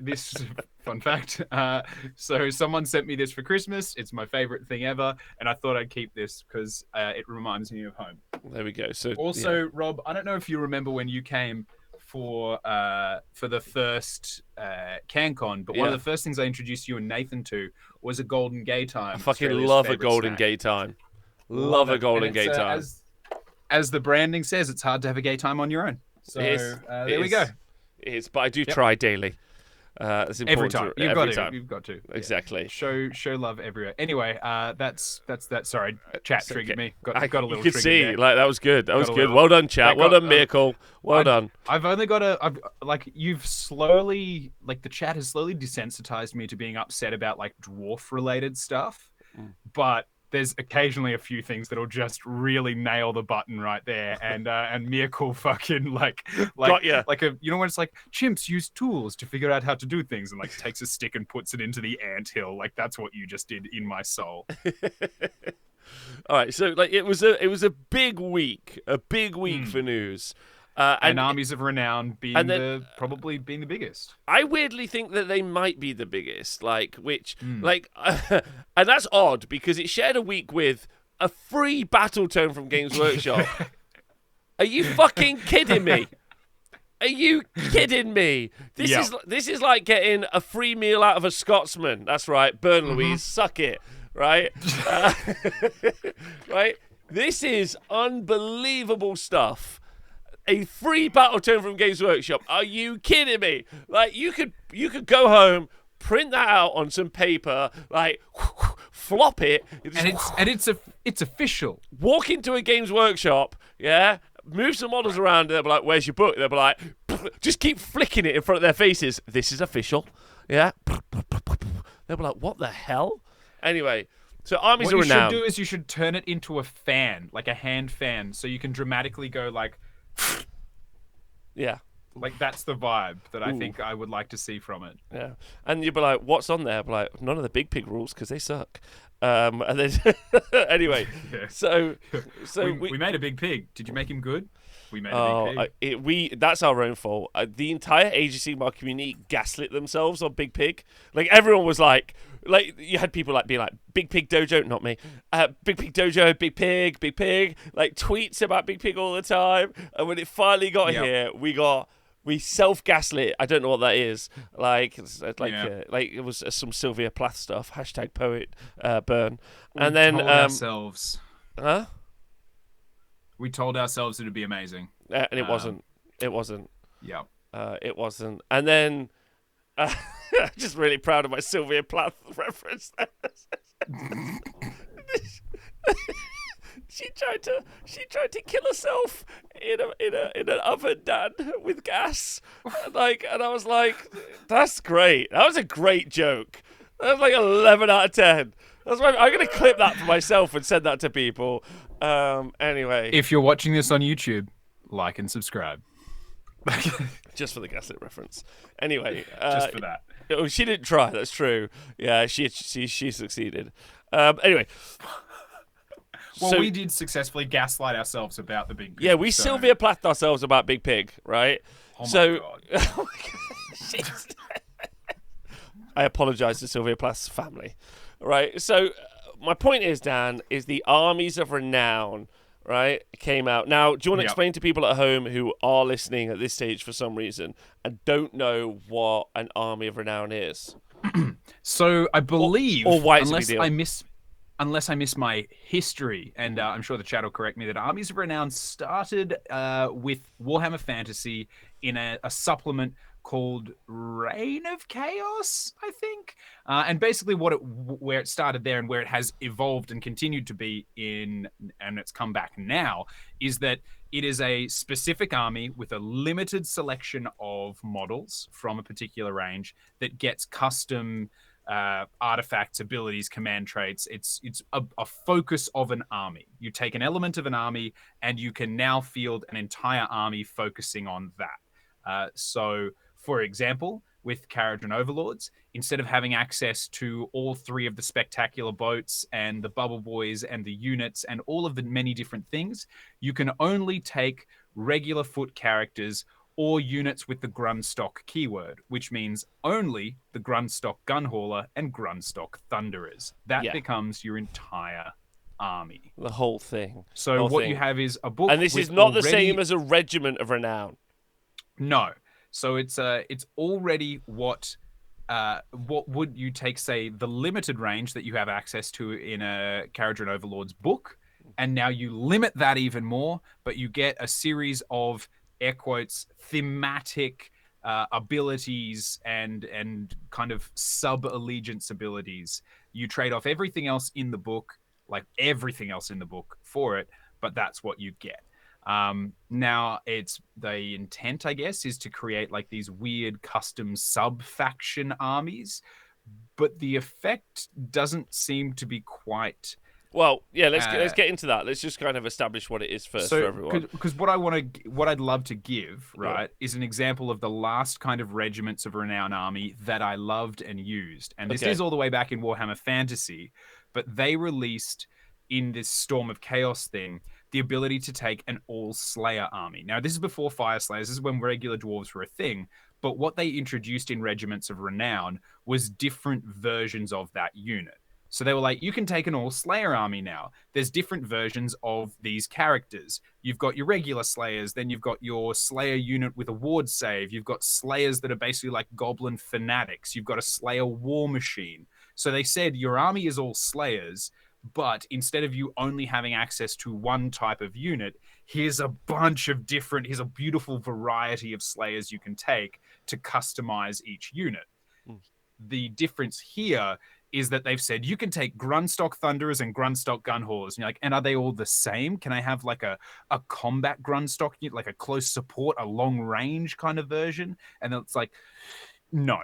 this fun fact. So someone sent me this for Christmas. It's my favorite thing ever, and I thought I'd keep this because it reminds me of home. There we go. So also, Rob, I don't know if you remember when you came for the first CanCon, but one of the first things I introduced you and Nathan to was a Golden Gay Time. I fucking love a Golden Gay Time. Love a Golden Gay Time. As the branding says, it's hard to have a gay time on your own. So there we go. It is, but I do try daily. It's important every time. You've got to. Exactly. Yeah. Show love everywhere. Anyway, that's that. Sorry, chat triggered me. Got a little. You could see, there. like that was good. That was good. Well done, chat. Well done, Miracle. Well done. I've only got you've slowly, the chat has slowly desensitized me to being upset about dwarf related stuff, but there's occasionally a few things that'll just really nail the button right there, and Miracle fucking when it's chimps use tools to figure out how to do things, and takes a stick and puts it into the anthill. That's what you just did in my soul. All right, so it was a big week, for news. And Armies of Renown probably being the biggest. I weirdly think that they might be the biggest, and that's odd because it shared a week with a free battle tome from Games Workshop. Are you fucking kidding me? Are you kidding me? This is like getting a free meal out of a Scotsman. That's right, Burn Louise, suck it, right? Right. This is unbelievable stuff. A free battle tome from Games Workshop. Are you kidding me? You could go home, print that out on some paper, flop it, and it's official. Walk into a Games Workshop, move some models around, and they'll be like, "Where's your book?" They'll be like, just keep flicking it in front of their faces. This is official, They'll be like, "What the hell?" Anyway. So Armies of Renown. What you should do is you should turn it into a fan, like a hand fan, so you can dramatically go yeah. That's the vibe that I think I would like to see from it. Yeah. And you'd be like, what's on there? I'd be like, none of the big pig rules because they suck. And then, anyway, so we made a big pig. Did you make him good? We made a big pig. That's our own fault. The entire agency, my community, gaslit themselves on Big Pig. Everyone was like you had people being like, Big Pig Dojo, not me. Big Pig Dojo, Big Pig, tweets about Big Pig all the time. And when it finally got here, we self-gaslit. I don't know what that is. It was some Sylvia Plath stuff. #poet burn. And then told ourselves. Huh? We told ourselves it would be amazing. And it wasn't. It wasn't. Yeah. It wasn't. And then I'm just really proud of my Sylvia Plath reference. She tried to kill herself in an oven, Dan, with gas. And I was like, that's great. That was a great joke. That was 11 out of 10. That's why I'm gonna clip that for myself and send that to people. Anyway, if you're watching this on YouTube, like and subscribe. Just for the gaslit reference. Anyway, just for that. Oh, she didn't try. That's true. Yeah, she succeeded. Anyway. Well, we did successfully gaslight ourselves about the Big Pig. Yeah, we Sylvia Plathed ourselves about Big Pig, right? Oh my God. Oh my God. I apologise to Sylvia Plath's family. Right. So my point is, Dan, is the Armies of Renown, right, came out. Now, do you want to explain to people at home who are listening at this stage for some reason and don't know what an Army of Renown is? So I believe, or why it's a big deal. unless I miss my history, and I'm sure the chat will correct me, that Armies of Renown started with Warhammer Fantasy in a supplement called Reign of Chaos, I think. And basically where it started there and where it has evolved and continued to be in, and it's come back now, is that it is a specific army with a limited selection of models from a particular range that gets custom artifacts, abilities, command traits. It's a focus of an army. You take an element of an army and you can now field an entire army focusing on that. So, for example, with Kharadron Overlords, instead of having access to all 3 of the spectacular boats and the bubble boys and the units and all of the many different things, you can only take regular foot characters or units with the Grundstock keyword, which means only the Grundstock Gunhauler and Grundstock Thunderers. That becomes your entire army. The whole thing. So what you have is a book. And this is not the same as a Regiment of Renown. No. So it's already what would you take, say, the limited range that you have access to in a Kharadron Overlord's book, and now you limit that even more, but you get a series of air quotes thematic abilities and kind of sub-allegiance abilities. You trade off everything else in the book, like everything else in the book, for it, but that's what you get. Now it's the intent, I guess, is to create like these weird custom sub-faction armies, but the effect doesn't seem to be quite. Well, yeah, let's get into that. Let's just kind of establish what it is first for everyone. Because what I'd love to give, right, is an example of the last kind of Regiments of Renown army that I loved and used. And this is all the way back in Warhammer Fantasy, but they released in this Storm of Chaos thing the ability to take an all-Slayer army. Now, this is before Fire Slayers. This is when regular dwarves were a thing. But what they introduced in Regiments of Renown was different versions of that unit. So they were like, you can take an all-Slayer army now. There's different versions of these characters. You've got your regular Slayers, then you've got your Slayer unit with a ward save. You've got Slayers that are basically like Goblin Fanatics. You've got a Slayer War Machine. So they said your army is all Slayers, but instead of you only having access to one type of unit, here's a beautiful variety of Slayers you can take to customize each unit. The difference here is that they've said you can take Grundstock Thunderers and Grundstock Gunhaulers. And you're like, and are they all the same? Can I have like a combat Grundstock unit, like a close support, a long range kind of version? And it's like, no.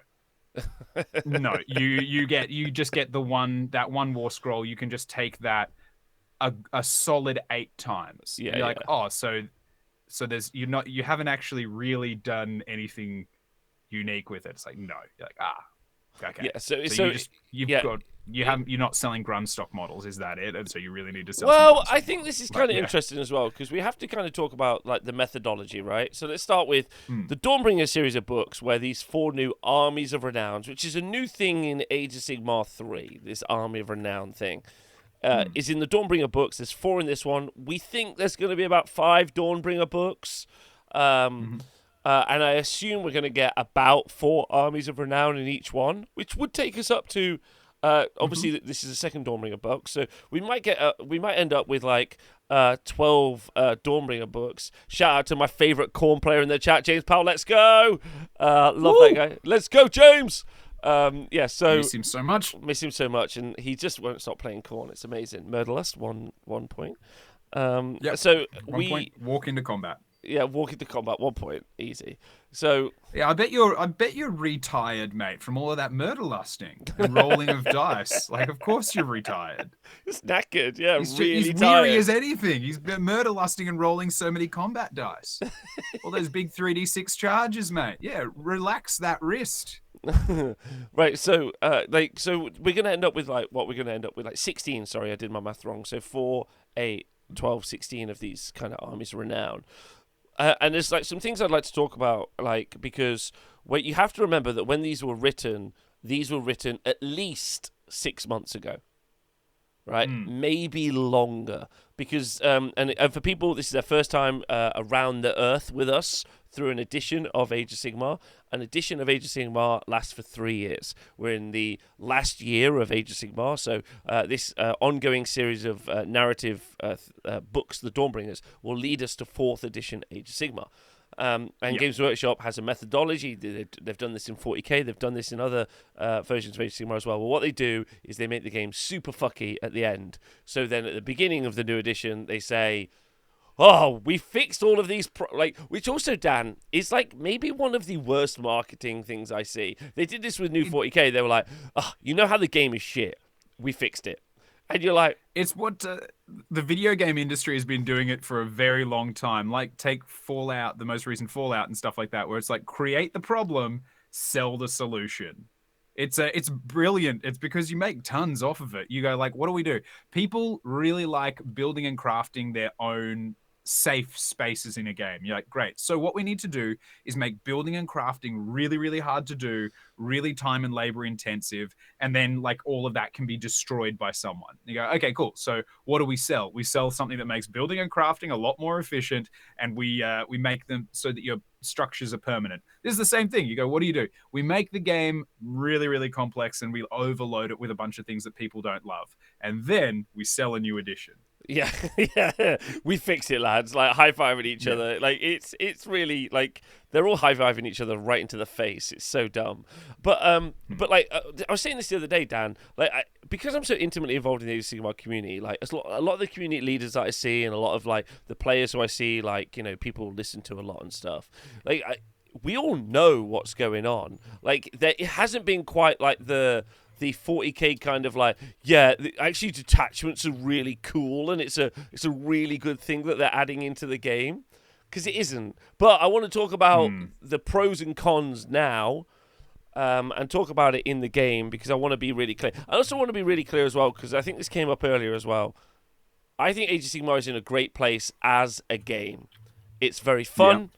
No, you just get that one war scroll. You can just take that a solid 8 times. Yeah, you're like, oh, so there's you haven't actually really done anything unique with it. It's like, no, you're like, okay. Yeah, you're not selling Grundstock models, is that it? And so you really need to sell. Well, I think this is kind of interesting as well, because we have to kind of talk about like the methodology, right? So let's start with the Dawnbringer series of books, where these 4 new Armies of Renown, which is a new thing in Age of Sigmar 3, this Army of Renown thing, is in the Dawnbringer books. There's 4 in this one. We think there's going to be about 5 Dawnbringer books. And I assume we're going to get about 4 Armies of Renown in each one, which would take us up to, obviously this is a second Dawnbringer book, so we might end up with like 12 Dawnbringer books. Shout out to my favourite Khorne player in the chat, James Powell. Let's go! Love that guy. Let's go, James! So miss him so much, and he just won't stop playing Khorne. It's amazing. Murderlust, one point. So one point. Walk into combat. Yeah, walk into combat, 1 point, easy. So yeah, I bet you're retired, mate, from all of that murder lusting and rolling of dice. Like, of course you're retired. He's knackered, yeah, he's weary as anything. He's been murder lusting and rolling so many combat dice. All those big 3d6 charges, mate. Yeah, relax that wrist. Right, so we're gonna end up with like 16. Sorry, I did my math wrong. So 4, 8, 12, 16 of these kind of Armies of Renown. And there's like some things I'd like to talk about, like, because you have to remember that when these were written, these were written at least 6 months ago. Right, Mm. maybe longer, because and for people, this is their first time around the Earth with us through an edition of Age of Sigmar. An edition of Age of Sigmar lasts for 3 years. We're in the last year of Age of Sigmar, so this ongoing series of narrative books, The Dawnbringers, will lead us to 4th edition Age of Sigmar. And Games Workshop has a methodology. They've done this in 40k. They've done this in other versions of Age of Sigmar as well. Well, what they do is they make the game super fucky at the end. So then at the beginning of the new edition, they say, "Oh, we fixed all of these," which also, Dan, is like maybe one of the worst marketing things I see. They did this with new 40k. They were like, "Oh, you know how the game is shit? We fixed it." And you're like, it's what the video game industry has been doing it for a very long time. Like, take Fallout, the most recent Fallout and stuff like that, where it's like, create the problem, sell the solution. It's brilliant. It's because you make tons off of it. You go like, what do we do? People really like building and crafting their own safe spaces in a game. You're like, great. So what we need to do is make building and crafting really, really hard to do, really time and labor intensive, and then like all of that can be destroyed by someone. You go, okay, cool. So what do we sell? We sell something that makes building and crafting a lot more efficient, and we make them so that your structures are permanent. This is the same thing. You go, what do? We make the game really, really complex, and we overload it with a bunch of things that people don't love, and then we sell a new edition. Yeah, yeah, we fixed it, lads. Like high-fiving each other. Like it's really like they're all high-fiving each other right into the face. It's so dumb. But like I was saying this the other day, Dan. Like because I'm so intimately involved in the Age of Sigmar community, like a lot of the community leaders that I see, and a lot of like the players who I see, like people listen to a lot and stuff. Like we all know what's going on. Like it hasn't been quite like the 40k kind of like, actually detachments are really cool and it's a really good thing that they're adding into the game, because it isn't. But I want to talk about the pros and cons now, and talk about it in the game, because I want to be really clear. I also want to be really clear as well, because I think this came up earlier as well. I think Age of Sigmar is in a great place as a game. It's very fun.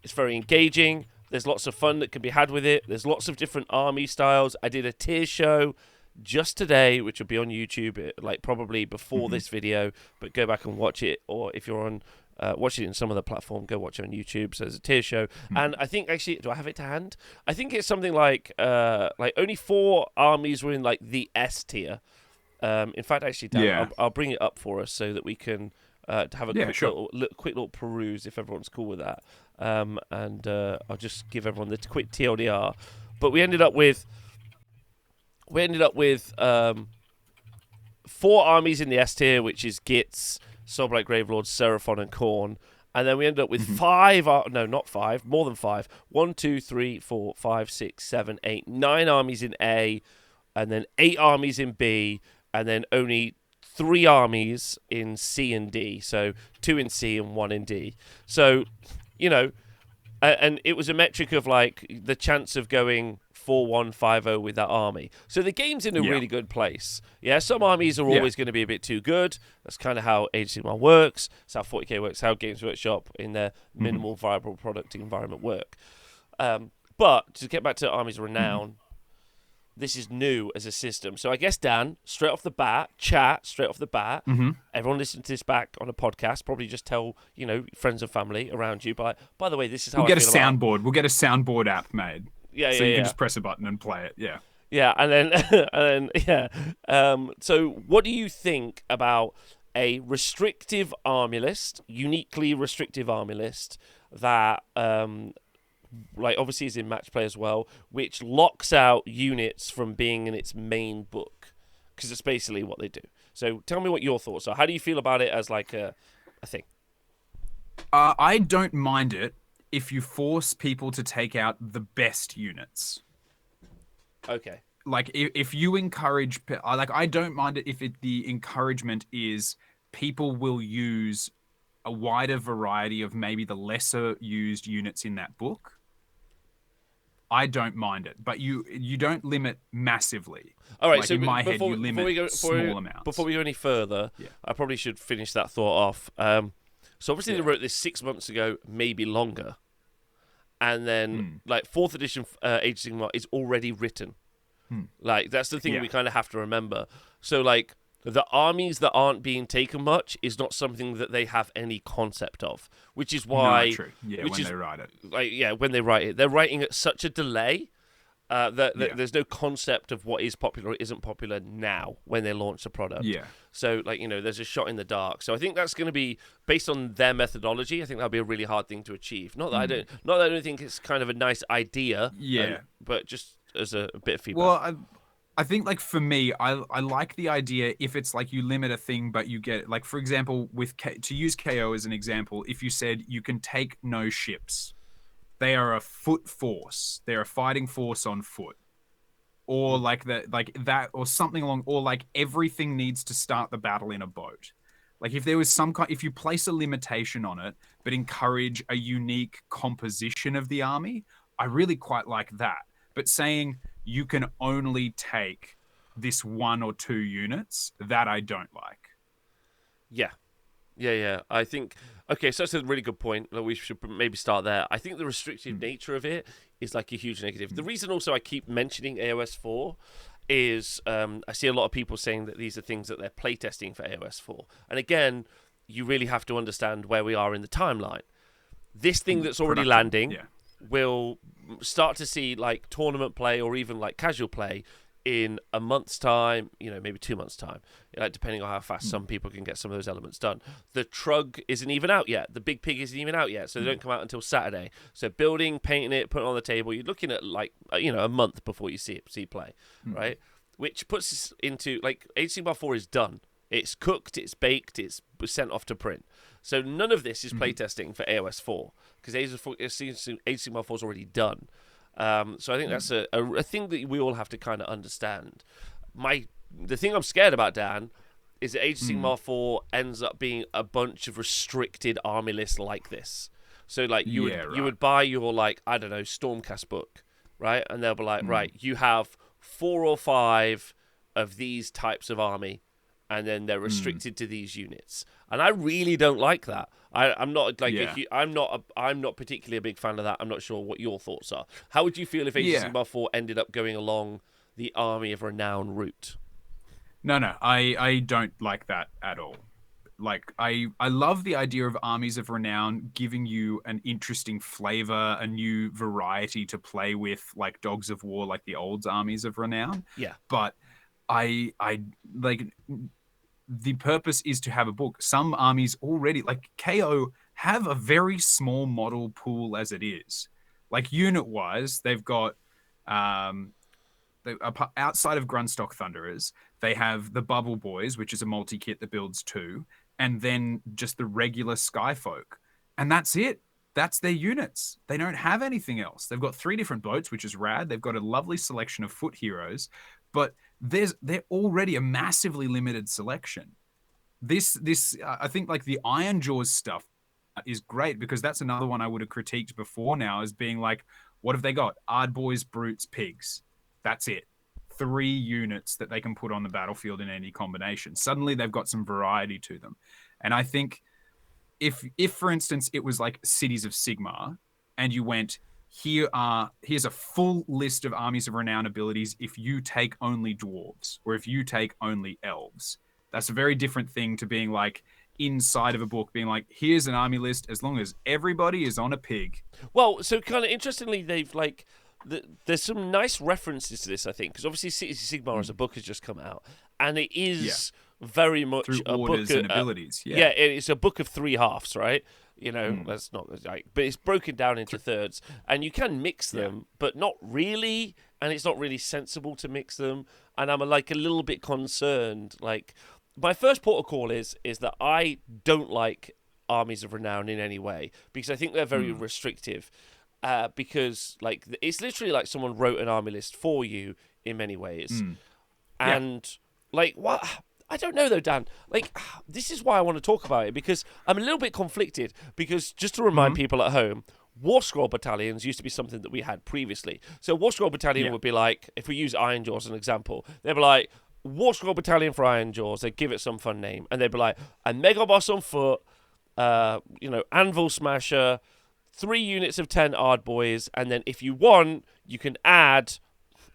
It's very engaging. There's lots of fun that can be had with it. There's lots of different army styles. I did a tier show just today, which will be on YouTube, like probably before this video, but go back and watch it. Or if you're on watching it in some other platform, go watch it on YouTube. So there's a tier show. And I think actually, do I have it to hand? I think it's something like only 4 armies were in like the S tier. In fact, actually, Dan, I'll bring it up for us so that we can have a quick little peruse if everyone's cool with that. And I'll just give everyone the quick TLDR. But we ended up with 4 armies in the S tier, which is Gitz, Soulblight Gravelords, Seraphon, and Khorne. And then we ended up with 5, no, not 5, more than 5. 1, 2, 3, 4, 5, 6, 7, 8, 9 armies in A, and then 8 armies in B, and then only 3 armies in C and D. So 2 in C and 1 in D. So, and it was a metric of like the chance of going 4-1-5-0 with that army. So the game's in a really good place. Yeah, some armies are always going to be a bit too good. That's kind of how Age of Sigmar works. That's how 40k works, how Games Workshop in their minimal viable product environment work. But to get back to Armies of Renown, this is new as a system. So I guess, Dan, straight off the bat, everyone listening to this back on a podcast, probably just tell, friends and family around you, by the way, this is how we'll I get feel a soundboard. We'll get a soundboard app made. Yeah, so you can just press a button and play it. Yeah. Yeah, and then so what do you think about a restrictive army list, uniquely restrictive army list that obviously is in match play as well, which locks out units from being in its main book, because it's basically what they do. So tell me what your thoughts are. How do you feel about it as like a thing? I don't mind it if you force people to take out the best units. Okay. Like if you encourage, I don't mind it if the encouragement is people will use a wider variety of maybe the lesser used units in that book. I don't mind it, but you don't limit massively. All right, so in my head, you limit small amounts. Before we go any further, I probably should finish that thought off. So obviously they wrote this 6 months ago, maybe longer, and then 4th edition Age of Sigmar is already written. Like, that's the thing Yeah. we kind of have to remember. So, like, the armies that aren't being taken much is not something that they have any concept of, which is why... No, true. Yeah, when they write it. Like, yeah, when they write it. They're writing at such a delay that there's no concept of what is popular or isn't popular now when they launch the product. Yeah. So, like, there's a shot in the dark. So I think that's going to be, based on their methodology, I think that'll be a really hard thing to achieve. Not that I don't think it's kind of a nice idea. Yeah. But just as a bit of feedback. Well, I think, like, for me, I like the idea if it's like you limit a thing, but you get, like, for example, with to use KO as an example, if you said you can take no ships, they are a foot force, they're a fighting force on foot, or like that, or something along, or like everything needs to start the battle in a boat. Like, if there was if you place a limitation on it, but encourage a unique composition of the army, I really quite like that. But saying you can only take this 1 or 2 units, that I don't like. Yeah. I think... Okay, so that's a really good point. We should maybe start there. I think the restrictive nature of it is like a huge negative. The reason also I keep mentioning AOS 4 is I see a lot of people saying that these are things that they're playtesting for AOS 4. And again, you really have to understand where we are in the timeline. This thing that's already landing will start to see like tournament play or even like casual play in a month's time, maybe 2 months' time, depending on how fast some people can get some of those elements done. The Trug isn't even out yet. The Big Pig isn't even out yet, so they don't come out until Saturday. So building, painting it, putting it on the table, you're looking at like a month before you see play, right? Which puts us into like Age of Sigmar 4 is done. It's cooked, it's baked, it's sent off to print. So none of this is playtesting for AOS 4 because Age of Sigmar 4 is already done. So I think that's a thing that we all have to kind of understand. The thing I'm scared about, Dan, is that Age of Sigmar 4 ends up being a bunch of restricted army lists like this. So like you would buy your like, I don't know, Stormcast book, right? And they'll be like, right, you have 4 or 5 of these types of army, and then they're restricted to these units. And I really don't like that. I'm not like I'm not particularly a big fan of that. I'm not sure what your thoughts are. How would you feel if Age of Sigmar 4 ended up going along the Army of Renown route? No, I don't like that at all. Like, I love the idea of Armies of Renown giving you an interesting flavor, a new variety to play with, like Dogs of War, like the old Armies of Renown. Yeah. But I like... The purpose is to have a book. Some armies already, like KO, have a very small model pool as it is. Like, unit-wise, they've got, outside of Grunstock Thunderers, they have the Bubble Boys, which is a multi-kit that builds 2, and then just the regular Skyfolk. And that's it. That's their units. They don't have anything else. They've got 3 different boats, which is rad. They've got a lovely selection of foot heroes, but they're already a massively limited selection. This I think like the Iron Jaws stuff is great because that's another one I would have critiqued before now as being like, what have they got? Ardboys, Brutes, Pigs. That's it. 3 units that they can put on the battlefield in any combination. Suddenly they've got some variety to them. And I think if for instance it was like Cities of Sigmar and you went, here's a full list of Armies of Renown abilities if you take only dwarves or if you take only elves. That's a very different thing to being like inside of a book, being like, here's an army list as long as everybody is on a pig. Well, so kind of interestingly, they've like, there's some nice references to this, I think, because obviously Cities of Sigmar as a book has just come out, and it is very much through a orders book and abilities. Yeah, it's a book of 3 halves, right? That's not like, but it's broken down into thirds, and you can mix them, but not really, and it's not really sensible to mix them. And I'm like a little bit concerned. Like, my first port of call is that I don't like Armies of Renown in any way because I think they're very restrictive. Because like it's literally like someone wrote an army list for you in many ways, and like what. I don't know though, Dan. Like, this is why I want to talk about it because I'm a little bit conflicted. Because just to remind people at home, War Scroll battalions used to be something that we had previously. So War Scroll battalion would be like, if we use Iron Jaws as an example, they'd be like War Scroll battalion for Iron Jaws. They'd give it some fun name, and they'd be like a Mega Boss on foot, Anvil Smasher, 3 units of 10 Ardboys, and then if you want, you can add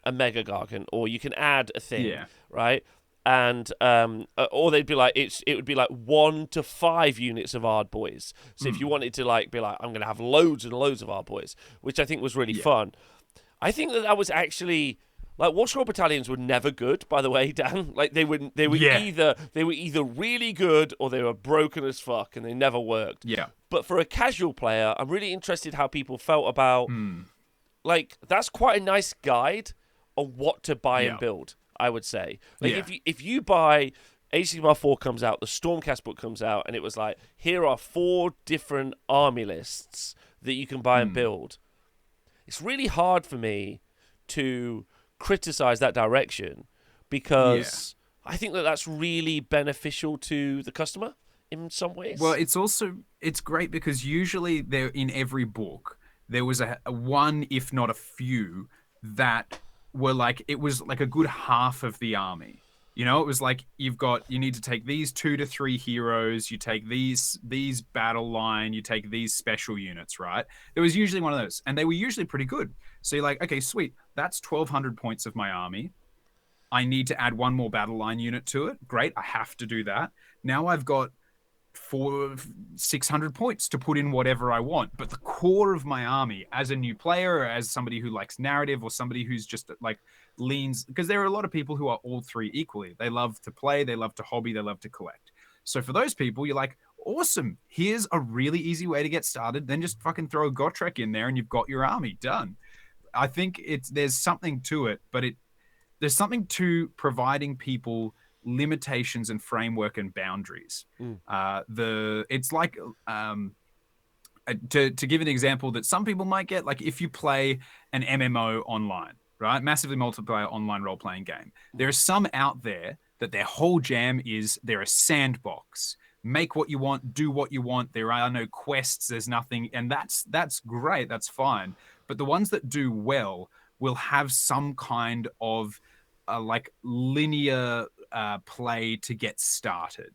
a Mega Gargant, or you can add a thing, Yeah. right? And or they'd be like it would be like 1 to 5 units of Ard Boys. So if you wanted to like be like, I'm gonna have loads and loads of Ard Boys, which I think was really fun. I think that was actually like War Scroll battalions were never good, by the way, Dan. Like they were either really good or they were broken as fuck and they never worked. Yeah. But for a casual player, I'm really interested how people felt about like that's quite a nice guide on what to buy and build. I would say, like if you buy AC Bar 4 comes out, the Stormcast book comes out, and it was like, here are 4 different army lists that you can buy and build. It's really hard for me to criticize that direction because I think that that's really beneficial to the customer in some ways. Well, it's great because usually there in every book there was a one, if not a few, that were like, it was like a good half of the army. You know, it was like you need to take these 2 to 3 heroes, you take these battle line, you take these special units, right? There was usually one of those, and they were usually pretty good. So you're like, okay, sweet, that's 1,200 points of my army. I need to add 1 more battle line unit to it. Great, I have to do that. Now I've got 600 points to put in whatever I want. But the core of my army, as a new player, or as somebody who likes narrative, or somebody who's just like leans, because there are a lot of people who are all 3 equally. They love to play, they love to hobby, they love to collect. So for those people, you're like, awesome, here's a really easy way to get started. Then just fucking throw a Gotrek in there and you've got your army done. I think there's something to it, but there's something to providing people limitations and framework and boundaries. It's like to give an example that some people might get, like if you play an MMO online, right, massively multiplayer online role-playing game, there are some out there that their whole jam is they're a sandbox. Make what you want, do what you want. There are no quests, there's nothing, and that's great, that's fine. But the ones that do well will have some kind of like linear play to get started.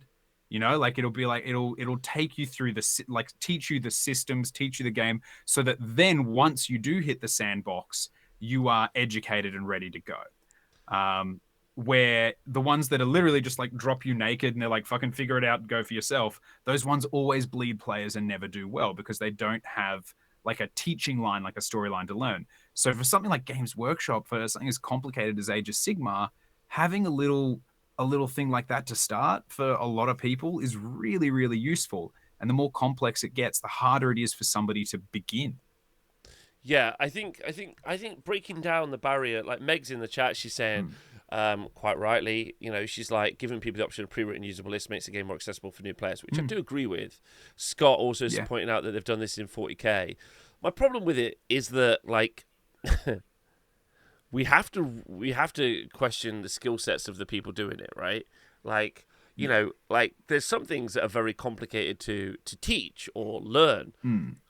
You know, like it'll be like it'll take you through like teach you the systems, teach you the game, so that then once you do hit the sandbox, you are educated and ready to go. Where the ones that are literally just like drop you naked and they're like fucking figure it out and go for yourself, those ones always bleed players and never do well because they don't have like a teaching line, like a storyline to learn. So for something like Games Workshop, for something as complicated as Age of Sigmar, having a little thing like that to start for a lot of people is really, really useful. And the more complex it gets, the harder it is for somebody to begin. Yeah, I think breaking down the barrier, like Meg's in the chat, she's saying, quite rightly, you know, she's like giving people the option of pre-written usable lists makes the game more accessible for new players, which I do agree with. Scott also is pointing out that they've done this in 40k. My problem with it is that like we have to question the skill sets of the people doing it, right? Like, you know, like there's some things that are very complicated to teach or learn,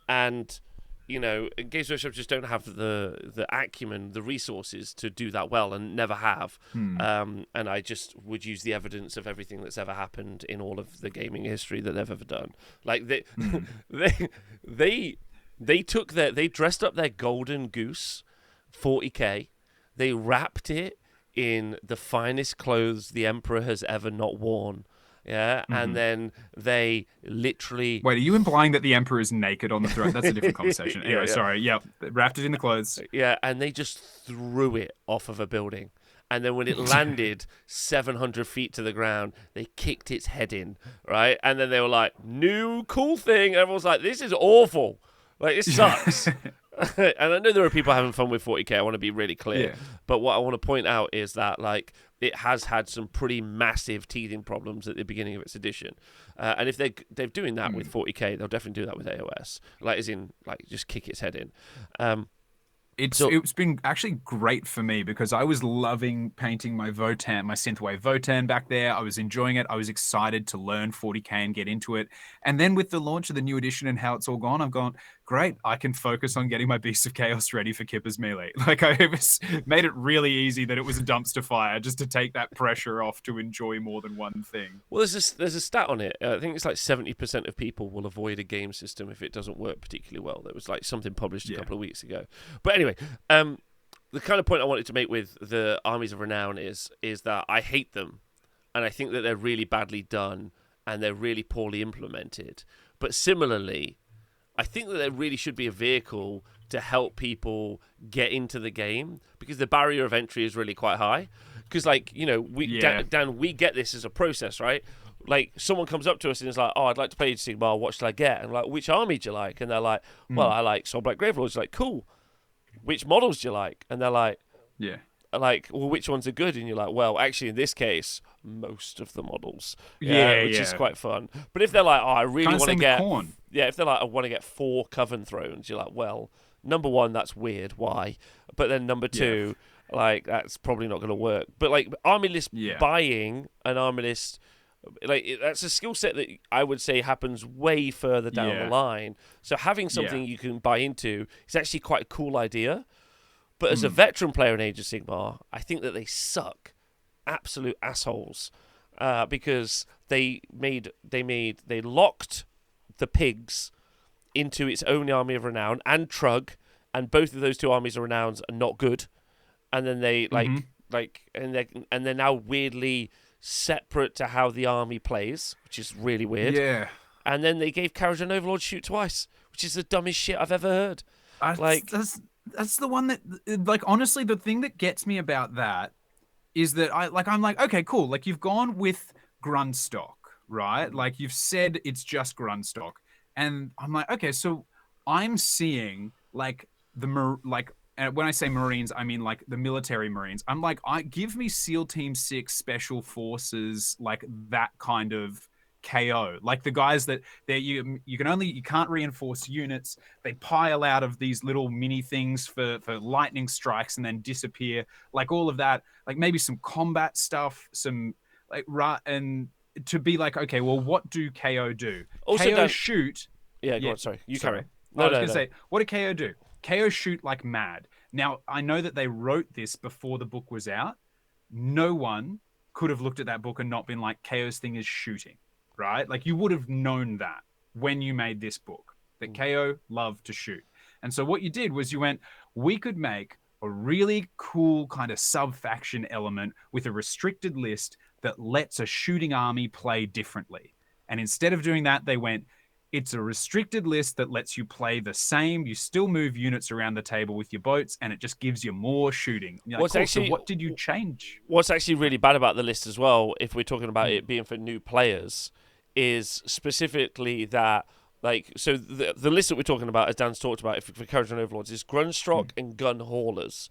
and you know, Games Workshop just don't have the acumen, the resources to do that well, and never have. And I just would use the evidence of everything that's ever happened in all of the gaming history that they've ever done. Like they dressed up their golden goose 40k, they wrapped it in the finest clothes the Emperor has ever not worn. Yeah, and then they literally... Wait, are you implying that the Emperor is naked on the throne? That's a different conversation. Anyway, sorry. Yeah, wrapped it in the clothes. Yeah, and they just threw it off of a building. And then when it landed 700 feet to the ground, they kicked its head in, right? And then they were like, new cool thing. And everyone's like, this is awful. Like, this sucks. And I know there are people having fun with 40k. I want to be really clear. Yeah. But what I want to point out is that, like, it has had some pretty massive teething problems at the beginning of its edition. And if they're doing that with 40k, they'll definitely do that with AOS. Like, as in, like, just kick its head in. It's been actually great for me because I was loving painting my Votan, my Synthwave Votan back there. I was enjoying it. I was excited to learn 40k and get into it. And then with the launch of the new edition and how it's all gone, I've gone, great, I can focus on getting my Beasts of Chaos ready for Kipper's Melee. Like, I made it really easy that it was a dumpster fire just to take that pressure off to enjoy more than one thing. Well, there's a stat on it. I think it's like 70% of people will avoid a game system if it doesn't work particularly well. There was like something published a couple of weeks ago. But anyway, the kind of point I wanted to make with the Armies of Renown is that I hate them, and I think that they're really badly done and they're really poorly implemented. But similarly, I think that there really should be a vehicle to help people get into the game, because the barrier of entry is really quite high. Because, like, you know, Dan, we get this as a process, right? Like, someone comes up to us and is like, "Oh, I'd like to play Age of Sigmar. What should I get?" And like, "Which army do you like?" And they're like, "Well, I like Soul Black Gravelords." Like, "Cool. Which models do you like?" And they're like, Yeah. "Well, which ones are good?" And you're like, "Well, actually, in this case, most of the models." Which is quite fun. But if they're like, "Oh, I really want to get," corn. yeah, if they're like, "I want to get 4 Coven Thrones," you're like, "Well, number one, that's weird. Why?" But then number two, like, that's probably not going to work. But like army list buying an army list, like, that's a skill set that I would say happens way further down the line. So having something you can buy into is actually quite a cool idea. But as a veteran player in Age of Sigmar, I think that they suck, absolute assholes, because they locked the pigs into its own Army of Renown and Trug, and both of those two armies of Renowns are not good. And then they and they're now weirdly separate to how the army plays, which is really weird. Yeah. And then they gave Karajan Overlord shoot twice, which is the dumbest shit I've ever heard. That's the one that, like, honestly, the thing that gets me about that is that I'm like, okay, cool. Like, you've gone with Grundstock, right? Like, you've said it's just Grundstock. And I'm like, okay, so I'm seeing like and when I say Marines, I mean like the military Marines. I'm like, give me SEAL Team 6 Special Forces, like that kind of KO. Like the guys that you can't reinforce units. They pile out of these little mini things for lightning strikes and then disappear. Like all of that. Like maybe some combat stuff, some like and to be like, okay, well, what do KO do? Also, KO shoot. Yeah, go on. Sorry, you carry. I was going to say, what did KO do? KO shoot like mad. Now, I know that they wrote this before the book was out. No one could have looked at that book and not been like, KO's thing is shooting, right? Like, you would have known that when you made this book, that KO loved to shoot. And so what you did was you went, we could make a really cool kind of sub-faction element with a restricted list that lets a shooting army play differently. And instead of doing that, they went, it's a restricted list that lets you play the same. You still move units around the table with your boats, and it just gives you more shooting. Like, cool, so what did you change? What's actually really bad about the list as well, if we're talking about it being for new players, is specifically that, like, so the list that we're talking about, as Dan's talked about, for Courage and Overlords, is Grundstock and Gun Haulers.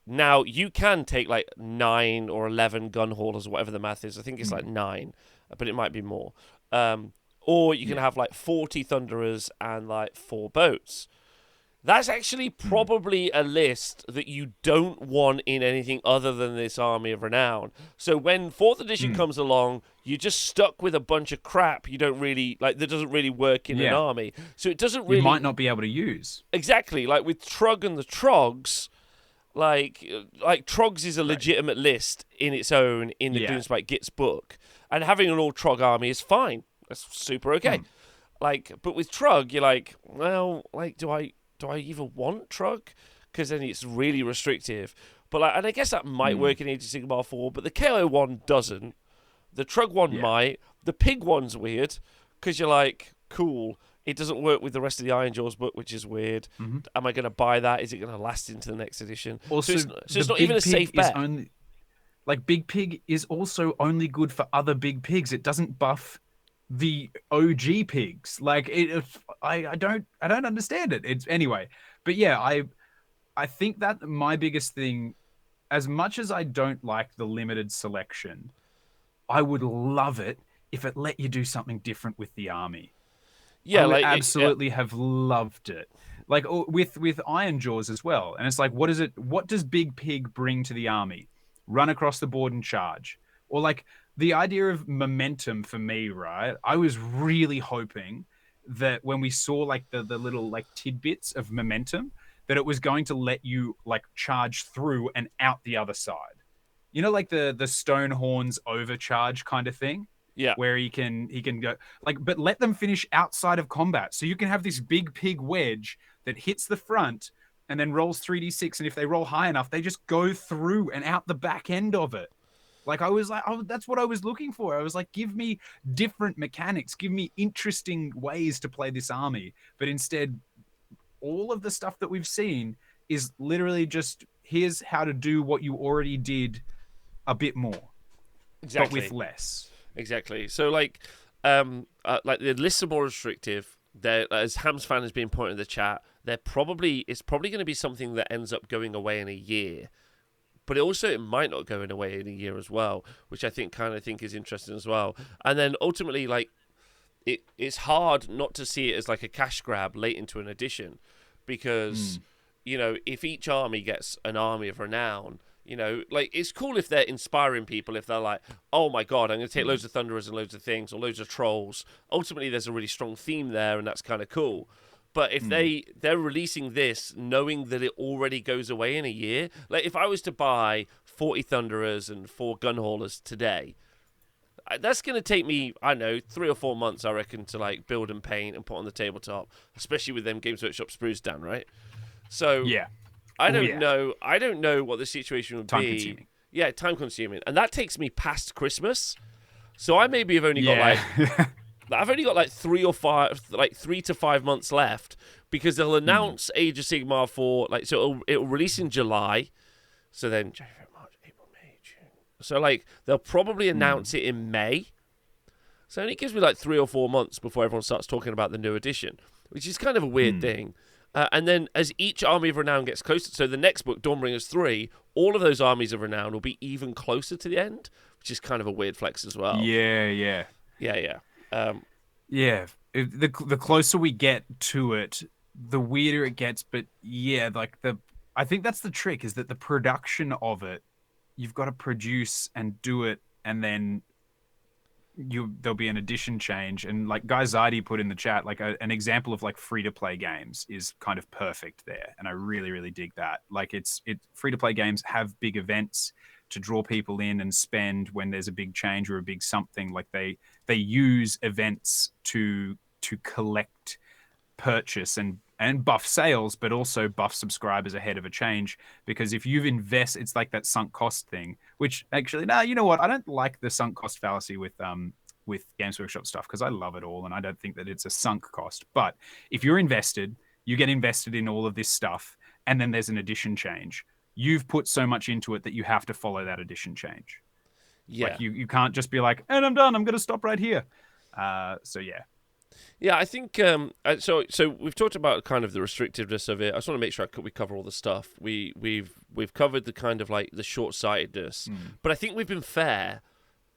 Now, you can take like 9 or 11 gun haulers or whatever the math is. I think it's like 9, but it might be more. Or you can have like 40 Thunderers and like 4 boats. That's actually probably a list that you don't want in anything other than this Army of Renown. So when 4th edition comes along, you're just stuck with a bunch of crap you don't really, like, that doesn't really work in an army. So it doesn't really... You might not be able to use. Exactly. Like with Trug and the Trogs, like Trogs is a legitimate list in its own in the Doomspike Gitz book. And having an all-Trog army is fine. That's super okay. Like, but with Trug, you're like, well, like, do I even want Trug? Because then it's really restrictive. But like, and I guess that might work in Age of Sigmar 4, but the KO one doesn't. The Trug one might. The Pig one's weird because you're like, cool. It doesn't work with the rest of the Iron Jaws book, which is weird. Am I going to buy that? Is it going to last into the next edition? Also, so it's not even a safe bet. Like, Big Pig is also only good for other big pigs. It doesn't buff the OG pigs. Like, I don't understand it. It's anyway. But yeah, I think that my biggest thing, as much as I don't like the limited selection, I would love it if it let you do something different with the army. Yeah, I would absolutely have loved it. Like with Iron Jaws as well. And it's like, what does Big Pig bring to the army? Run across the board and charge. Or like the idea of momentum for me, right? I was really hoping that when we saw like the little like tidbits of momentum, that it was going to let you like charge through and out the other side. You know, like the Stonehorns overcharge kind of thing? Yeah. Where he can go like, but let them finish outside of combat. So you can have this Big Pig wedge that hits the front, and then rolls 3d6, and if they roll high enough, they just go through and out the back end of it. Like I was like, oh, that's what I was looking for. I was like, give me different mechanics, give me interesting ways to play this army. But instead, all of the stuff that we've seen is literally just here's how to do what you already did a bit more, but with less. Exactly. So like the lists are more restrictive. They're, as Ham's fan has been pointing in the chat, it's probably going to be something that ends up going away in a year. But it might not go away in a year as well, which I think is interesting as well. And then ultimately, like it's hard not to see it as like a cash grab late into an edition, because if each army gets an Army of Renown, like it's cool if they're inspiring people, if they're like, oh my god, I'm going to take loads of Thunderers and loads of things, or loads of Trolls. Ultimately, there's a really strong theme there, and that's kind of cool. But if they're releasing this knowing that it already goes away in a year, like if I was to buy 40 Thunderers and 4 Gunhaulers today, that's going to take me, I don't know, 3 or 4 months, I reckon, to like build and paint and put on the tabletop, especially with them Games Workshop sprues down, right? So yeah, I don't know. I don't know what the situation would be. Time-consuming. Yeah, time-consuming, and that takes me past Christmas. So I maybe have only got like. I've only got like 3 to 5 months left, because they'll announce Age of Sigmar for like, so it'll release in July, so then January, March, April, May, June. So like they'll probably announce it in May. So it only gives me like 3 or 4 months before everyone starts talking about the new edition, which is kind of a weird thing. And then as each Army of Renown gets closer, so the next book, Dawnbringers 3, all of those Armies of Renown will be even closer to the end, which is kind of a weird flex as well. Yeah. The closer we get to it, the weirder it gets. But yeah, like I think that's the trick, is that the production of it, you've got to produce and do it, and then there'll be an edition change. And like Guy Zaidi put in the chat, like an example of like free to play games is kind of perfect there, and I really, really dig that. Like it's free to play games have big events to draw people in and spend when there's a big change or a big something. Like they use events to collect, purchase, and buff sales, but also buff subscribers ahead of a change. Because if you've it's like that sunk cost thing, which actually, you know what? I don't like the sunk cost fallacy with Games Workshop stuff, because I love it all and I don't think that it's a sunk cost. But if you're invested, you get invested in all of this stuff, and then there's an edition change. You've put so much into it that you have to follow that edition change. Yeah. Like you can't just be like, and I'm done, I'm going to stop right here. So yeah. Yeah, I think so we've talked about kind of the restrictiveness of it. I just want to make sure we cover all the stuff. We've covered the kind of like the short-sightedness, but I think we've been fair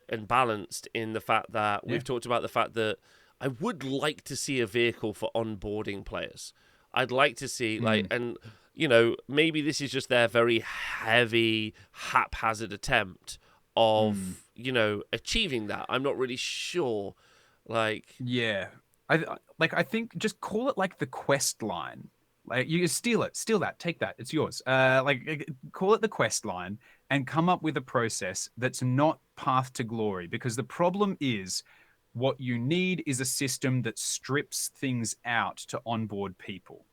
and balanced in the fact that we've talked about the fact that I would like to see a vehicle for onboarding players. I'd like to see and maybe this is just their very heavy, haphazard attempt of achieving that. I'm not really sure. Like, yeah. I think just call it like the quest line. Like you steal that, take that, it's yours. Call it the quest line and come up with a process that's not path to glory. Because the problem is, what you need is a system that strips things out to onboard people,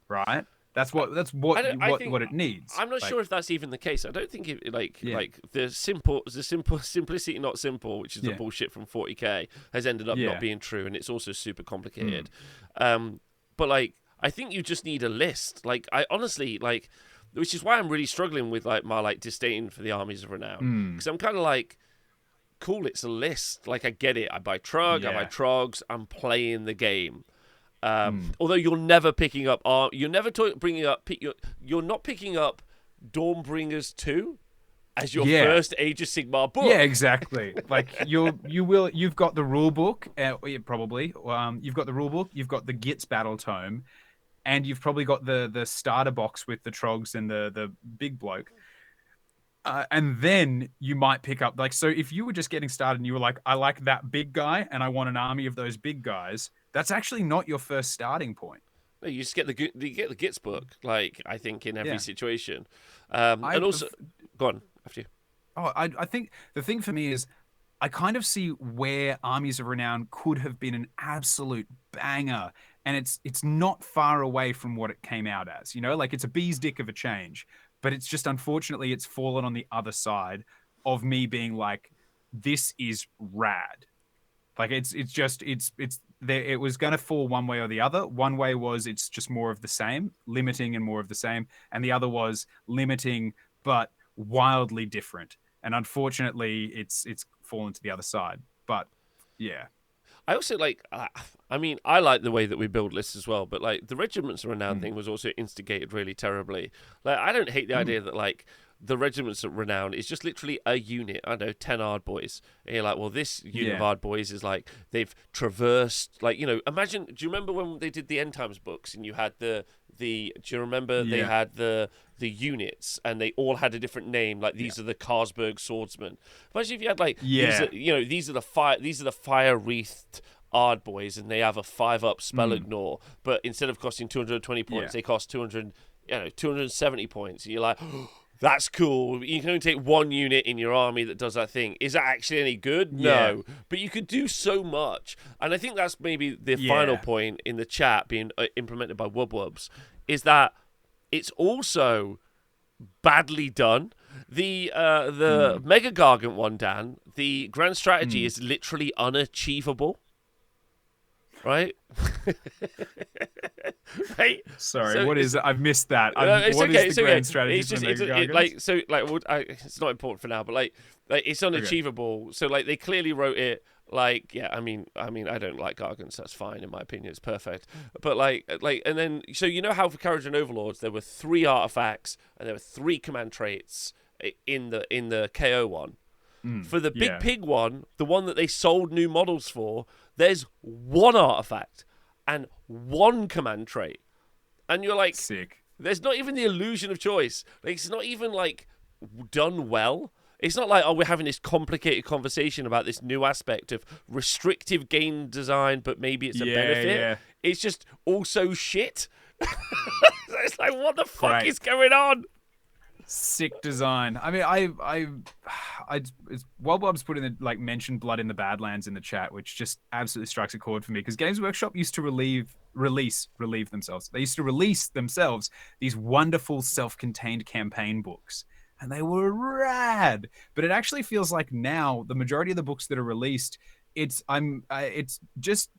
right? That's what it needs. I'm not sure if that's even the case. I don't think the simplicity not simple, which is the bullshit from 40k, has ended up not being true, and it's also super complicated. But like, I think you just need a list. Like, I honestly like, which is why I'm really struggling with like my like disdain for the Armies of Renown, because I'm kind of like, cool, it's a list. Like, I get it. I buy Trug, I buy Trogs. I'm playing the game. Although you're never picking up, you're not picking up Dawnbringers 2 as your first Age of Sigmar book. Yeah, exactly. Like you've got the rule book, probably. You've got the rule book. You've got the Gits battle tome, and you've probably got the starter box with the Trogs and the big bloke. And then you might pick up, like, so if you were just getting started and you were like, I like that big guy and I want an army of those big guys, that's actually not your first starting point. No, you just get the Gits book, like, I think, in every situation. And also, go on, after you. I think the thing for me is, I kind of see where Armies of Renown could have been an absolute banger and it's not far away from what it came out as. Like it's a bee's dick of a change, but it's just unfortunately it's fallen on the other side of me being like, this is rad. Like it's there. It was gonna fall one way or the other. One way was it's just more of the same, limiting and more of the same, and the other was limiting but wildly different. And unfortunately, it's fallen to the other side. But yeah, I also like. I mean, I like the way that we build lists as well, but like the regiments of renown Mm. thing was also instigated really terribly. Like, I don't hate the Mm. idea that like the regiments of renown is just literally a unit. I don't know, 10 hard boys. And you're like, well, this unit of Yeah. hard boys is like they've traversed. Like, imagine. Do you remember when they did the end times books and you had the? Do you remember they Yeah. had the units and they all had a different name? Like these are the Carlsberg swordsmen. Imagine if you had like Yeah. these are the fire wreathed Ard boys, and they have a 5-up spell ignore, but instead of costing 220 points, they cost 270 points. And you're like, oh, that's cool. You can only take one unit in your army that does that thing. Is that actually any good? Yeah. No, but you could do so much. And I think that's maybe the Yeah. final point in the chat being implemented by Wubwubs, is that it's also badly done. The Mega Gargant one, Dan, the grand strategy is literally unachievable. Right? Right? Sorry, So what is it? I've missed that. it's What okay. is the grand strategy It's for just Mega Gargants? it's not important for now, but like it's unachievable. So like they clearly wrote it like, yeah. I mean, I don't like Gargants. That's fine in my opinion. It's perfect. But like, and then so how for Courage and Overlords there were 3 artifacts and there were 3 command traits in the KO one. For the Big Pig one, the one that they sold new models for, there's 1 artifact and 1 command trait. And you're like, Sick. there's not even the illusion of choice. Like, it's not even like done well. It's not like, oh, we're having this complicated conversation about this new aspect of restrictive game design, but maybe it's a benefit. Yeah. It's just also shit. It's like, what the fuck Right. is going on? Sick design. I mean, it's Wobwob's put in the mentioned Blood in the Badlands in the chat, which just absolutely strikes a chord for me because Games Workshop used to release themselves. They used to release themselves these wonderful self-contained campaign books, and they were rad. But it actually feels like now the majority of the books that are released, it's just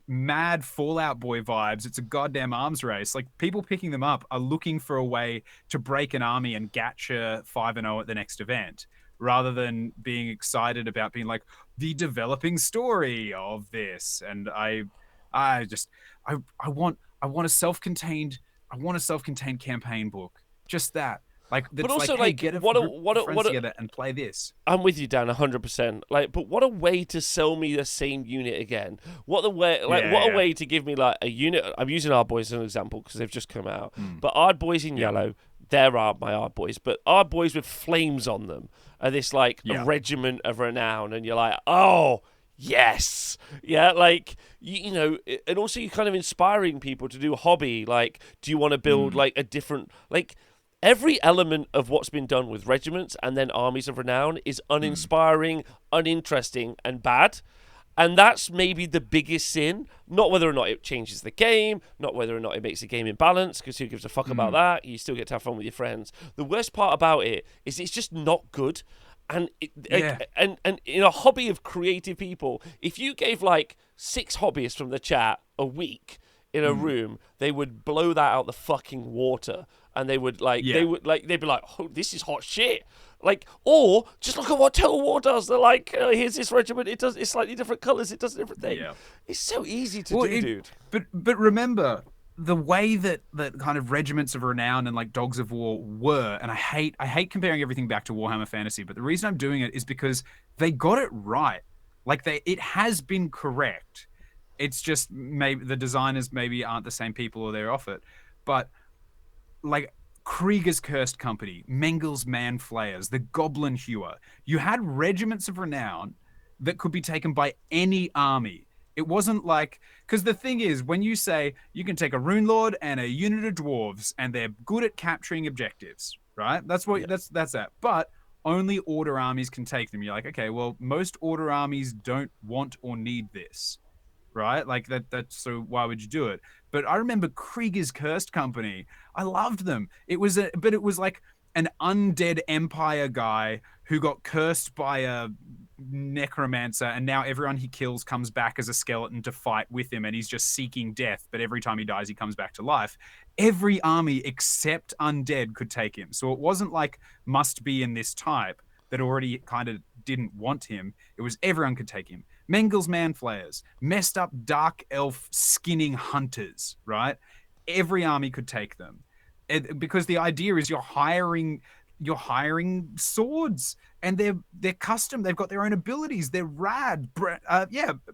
mad Fallout Boy vibes. It's a goddamn arms race. Like people picking them up are looking for a way to break an army and gacha 5-0 at the next event, rather than being excited about being like the developing story of this. And I want a self-contained campaign book. Just that. Like that's But also, like, hey, get a what friends together and play this. I'm with you, Dan, 100%. Like, but what a way to sell me the same unit again. What a way to give me like a unit. I'm using Ard Boys as an example because they've just come out. But Ard Boys in yellow, there are my Ard Boys. But Ard Boys with flames on them are this like a regiment of renown, and you're like, oh yes, yeah, like and also you're kind of inspiring people to do a hobby. Like, do you want to build like a different like. Every element of what's been done with regiments and then armies of renown is uninspiring, uninteresting, and bad. And that's maybe the biggest sin. Not whether or not it changes the game, not whether or not it makes the game imbalanced, because who gives a fuck about that? You still get to have fun with your friends. The worst part about it is it's just not good. And and in a hobby of creative people, if you gave like 6 hobbyists from the chat a week in a room, they would blow that out the fucking water. And they would they'd be like, oh, this is hot shit. Like, or just look at what Total War does. They're like, here's this regiment. It's slightly different colors. It does a different thing. Yeah. It's so easy to do, dude. But remember the way that kind of regiments of renown and like dogs of war were, and I hate comparing everything back to Warhammer Fantasy, but the reason I'm doing it is because they got it right. Like it has been correct. It's just maybe the designers maybe aren't the same people or they're off it, but. Like Krieger's Cursed Company, Mengel's Man Flayers, the Goblin Hewer. You had regiments of renown that could be taken by any army. It wasn't like, because the thing is, when you say you can take a Rune Lord and a unit of dwarves and they're good at capturing objectives, right? That's that. But only order armies can take them. You're like, okay, well, most order armies don't want or need this. right? Like that's so why would you do it? But I remember Krieger's Cursed Company. I loved them. It was like an undead empire guy who got cursed by a necromancer, and now everyone he kills comes back as a skeleton to fight with him, and he's just seeking death, but every time he dies he comes back to life. Every army except undead could take him, so it wasn't like must be in this type that already kind of didn't want him. It was everyone could take him. Mengel's Manflayers, messed up dark elf skinning hunters, right? Every army could take them. Because the idea is you're hiring swords, and they're custom. They've got their own abilities. They're rad.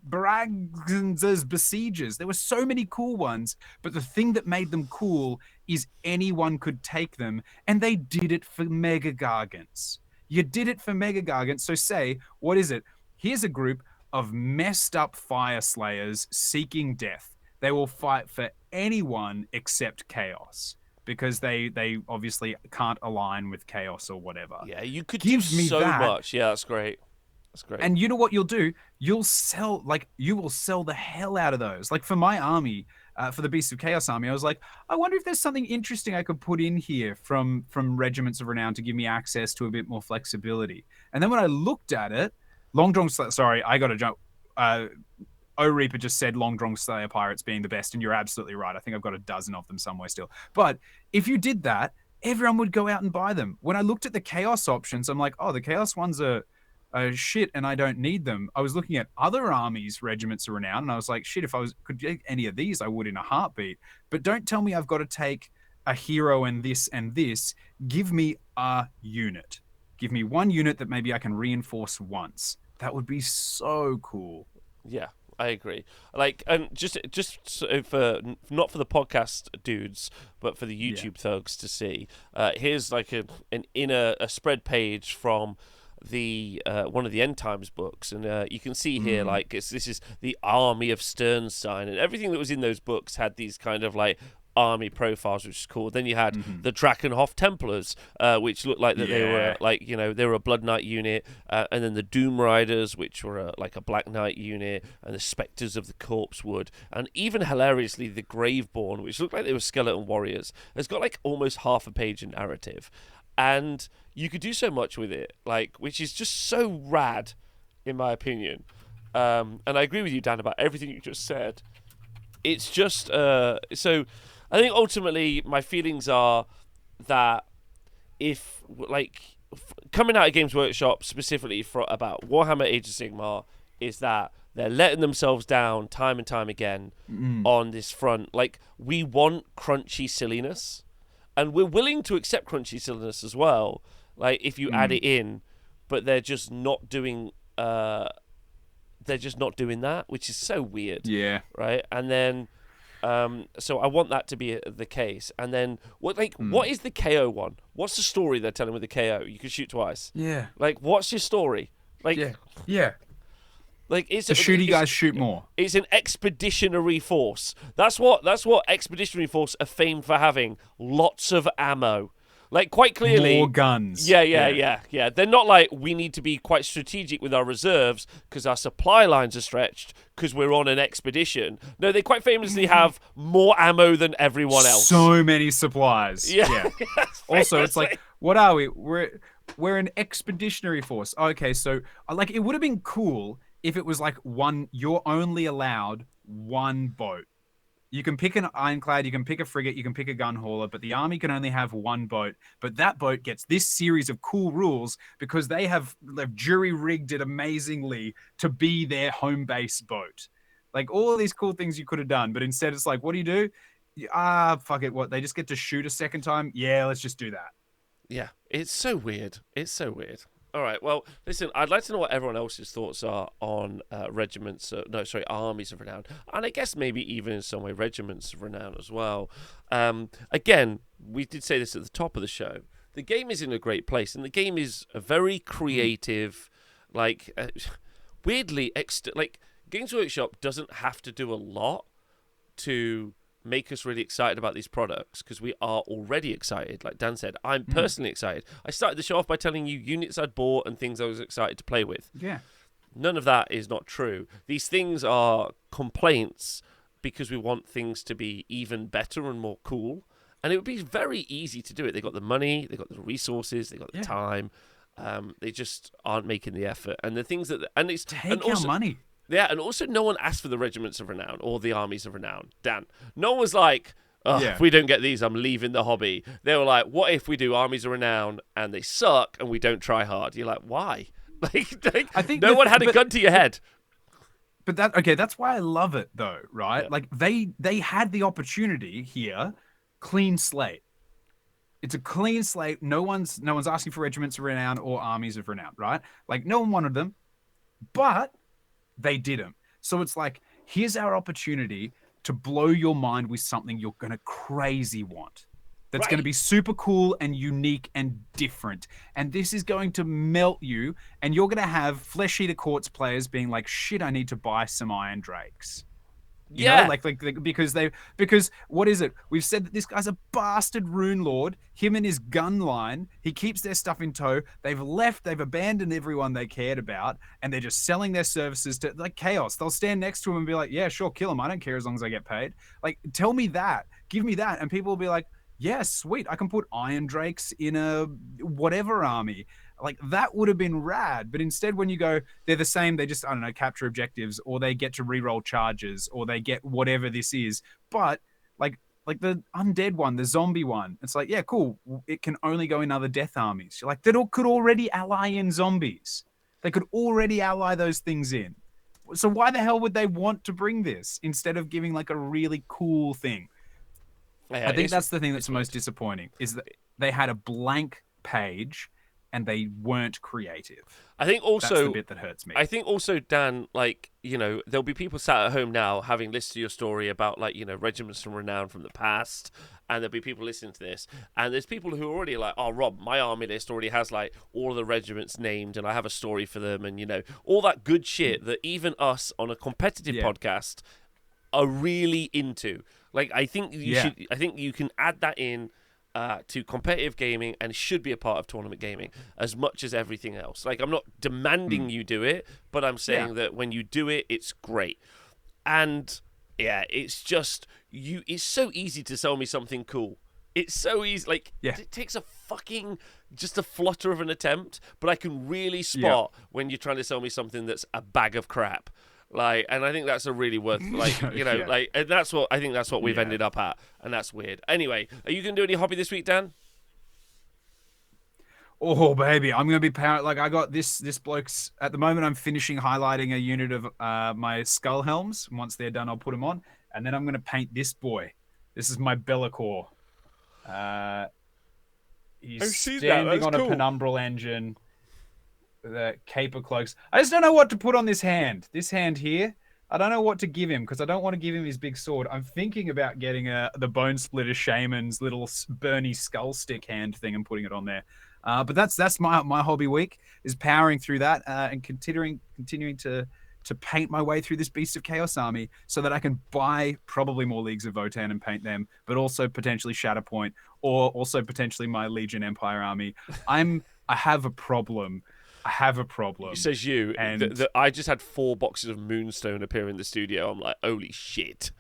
Baragz's Besiegers. There were so many cool ones, but the thing that made them cool is anyone could take them, and they did it for Mega Gargants. You did it for Mega Gargants. So say, what is it? Here's a group of messed up fire slayers seeking death. They will fight for anyone except chaos, because they obviously can't align with chaos or whatever. Yeah, you could do so much. Yeah, that's great. That's great. And you know what you'll do? You will sell the hell out of those. Like for my army, for the Beasts of Chaos army, I was like, I wonder if there's something interesting I could put in here from Regiments of Renown to give me access to a bit more flexibility. And then when I looked at it, I got to jump. O Reaper just said Long Drong Slayer Pirates being the best, and you're absolutely right. I think I've got a dozen of them somewhere still. But if you did that, everyone would go out and buy them. When I looked at the Chaos options, I'm like, oh, the Chaos ones are shit, and I don't need them. I was looking at other armies, Regiments of Renown, and I was like, shit, if I could get any of these, I would in a heartbeat. But don't tell me I've got to take a hero and this and this. Give me a unit. Give me one unit that maybe I can reinforce once. That would be so cool. Yeah, I agree. Like, and just so for not for the podcast dudes, but for the YouTube thugs to see. Here's like a spread page from the one of the End Times books, and you can see here like this is the Army of Sternstein, and everything that was in those books had these kind of like army profiles, which is cool. Then you had the Drakenhof Templars, which looked like that they were like, you know, they were a Blood Knight unit, and then the Doom Riders, which were like a Black Knight unit, and the Spectres of the Corpse Wood, and even hilariously the Graveborn, which looked like they were skeleton warriors. It's got like almost half a page in narrative, and you could do so much with it, like, which is just so rad, in my opinion. And I agree with you, Dan, about everything you just said. It's just so. I think ultimately my feelings are that if, like, coming out of Games Workshop specifically for about Warhammer Age of Sigmar is that they're letting themselves down time and time again on this front. Like, we want crunchy silliness, and we're willing to accept crunchy silliness as well. Like, if you add it in, but they're just not doing that, which is so weird. Yeah. Right? And then so I want that to be the case. And then what is the KO one? What's the story they're telling with the KO? You can shoot twice. Yeah. Like, what's your story? Like, yeah. Like, it's the shooty guys shoot more. It's an expeditionary force. That's what expeditionary force are famed for having. Lots of ammo. Like, quite clearly, more guns. Yeah. They're not like, we need to be quite strategic with our reserves because our supply lines are stretched because we're on an expedition. No, they quite famously have more ammo than everyone else. So many supplies. Yeah. Also, it's like, what are we? We're an expeditionary force. Okay, so like, it would have been cool if it was like you're only allowed one boat. You can pick an ironclad, you can pick a frigate, you can pick a gun hauler, but the army can only have one boat. But that boat gets this series of cool rules because they've jury-rigged it amazingly to be their home base boat. Like, all of these cool things you could have done, but instead it's like, what do? Fuck it, what? They just get to shoot a second time? Yeah, let's just do that. Yeah, it's so weird. All right, well, listen, I'd like to know what everyone else's thoughts are on Armies of Renown, and I guess maybe even in some way Regiments of Renown as well. Again, we did say this at the top of the show. The game is in a great place, and the game is a very creative, weirdly, Games Workshop doesn't have to do a lot to make us really excited about these products, because we are already excited. Like Dan said, I'm personally excited. I started the show off by telling you units I'd bought and things I was excited to play with. Yeah. None of that is not true. These things are complaints because we want things to be even better and more cool. And it would be very easy to do it. They got the money, they got the resources, they got the time. They just aren't making the effort. And the things that take our money. Yeah, and also no one asked for the Regiments of Renown or the Armies of Renown. Dan, no one was like, if we don't get these, I'm leaving the hobby. They were like, what if we do Armies of Renown and they suck and we don't try hard? You're like, why? I think no one had a gun to your head. But that's why I love it though, right? Yeah. Like they had the opportunity here, clean slate. It's a clean slate. No one's asking for Regiments of Renown or Armies of Renown, right? Like no one wanted them, but they didn't. So it's like, here's our opportunity to blow your mind with something you're gonna crazy want. That's going to be super cool and unique and different. And this is going to melt you. And you're going to have Flesh Eater Courts players being like, shit, I need to buy some Iron Drakes. You know? Like because what is it? We've said that this guy's a bastard rune lord. Him and his gun line. He keeps their stuff in tow. They've left. They've abandoned everyone they cared about. And they're just selling their services to like Chaos. They'll stand next to him and be like, yeah, sure, kill him. I don't care as long as I get paid. Like, tell me that. Give me that. And people will be like, yeah, sweet. I can put Iron Drakes in a whatever army. Like, that would have been rad. But instead, when you go, they're the same. They just, I don't know, capture objectives, or they get to reroll charges, or they get whatever this is. But like the undead one, the zombie one, it's like, yeah, cool. It can only go in other death armies. You're like, that could already ally in zombies. They could already ally those things in. So why the hell would they want to bring this instead of giving like a really cool thing? Yeah, I think that's the thing that's most disappointing, is that they had a blank page and they weren't creative. I think also that's the bit that hurts me. I think also, Dan, like, you know, there'll be people sat at home now having listened to your story about, like, you know, Regiments from Renown from the past, and there'll be people listening to this, and there's people who are already like, oh, Rob, my army list already has like all of the regiments named, and I have a story for them, and you know, all that good shit that even us on a competitive podcast are really into. Like, I think you should. I think you can add that in to competitive gaming, and it should be a part of tournament gaming as much as everything else. Like, I'm not demanding you do it, but I'm saying that when you do it, it's great. And yeah, it's just it's so easy to sell me something cool. It's so easy. Like, it takes a fucking just a flutter of an attempt, but I can really spot when you're trying to sell me something that's a bag of crap. Like, and I think that's a really worth, like, you know, like, and that's what I think that's what we've ended up at, and that's weird. Anyway, are you gonna do any hobby this week, Dan? Oh baby, I'm gonna be like, I got this bloke's at the moment. I'm finishing highlighting a unit of my skull helms. Once they're done, I'll put them on, and then I'm gonna paint this boy. This is my Bellacore. He's standing on a penumbral engine. The caper cloaks. I just don't know what to put on this hand. This hand here, I don't know what to give him because I don't want to give him his big sword. I'm thinking about getting the Bone Splitter Shaman's little Bernie skull stick hand thing and putting it on there. But that's my hobby week, is powering through that and continuing to paint my way through this Beast of Chaos army so that I can buy probably more Leagues of Votann and paint them, but also potentially Shatterpoint, or also potentially my Legion Empire army. I have a problem. It says you. And I just had 4 boxes of Moonstone appear in the studio. I'm like, holy shit.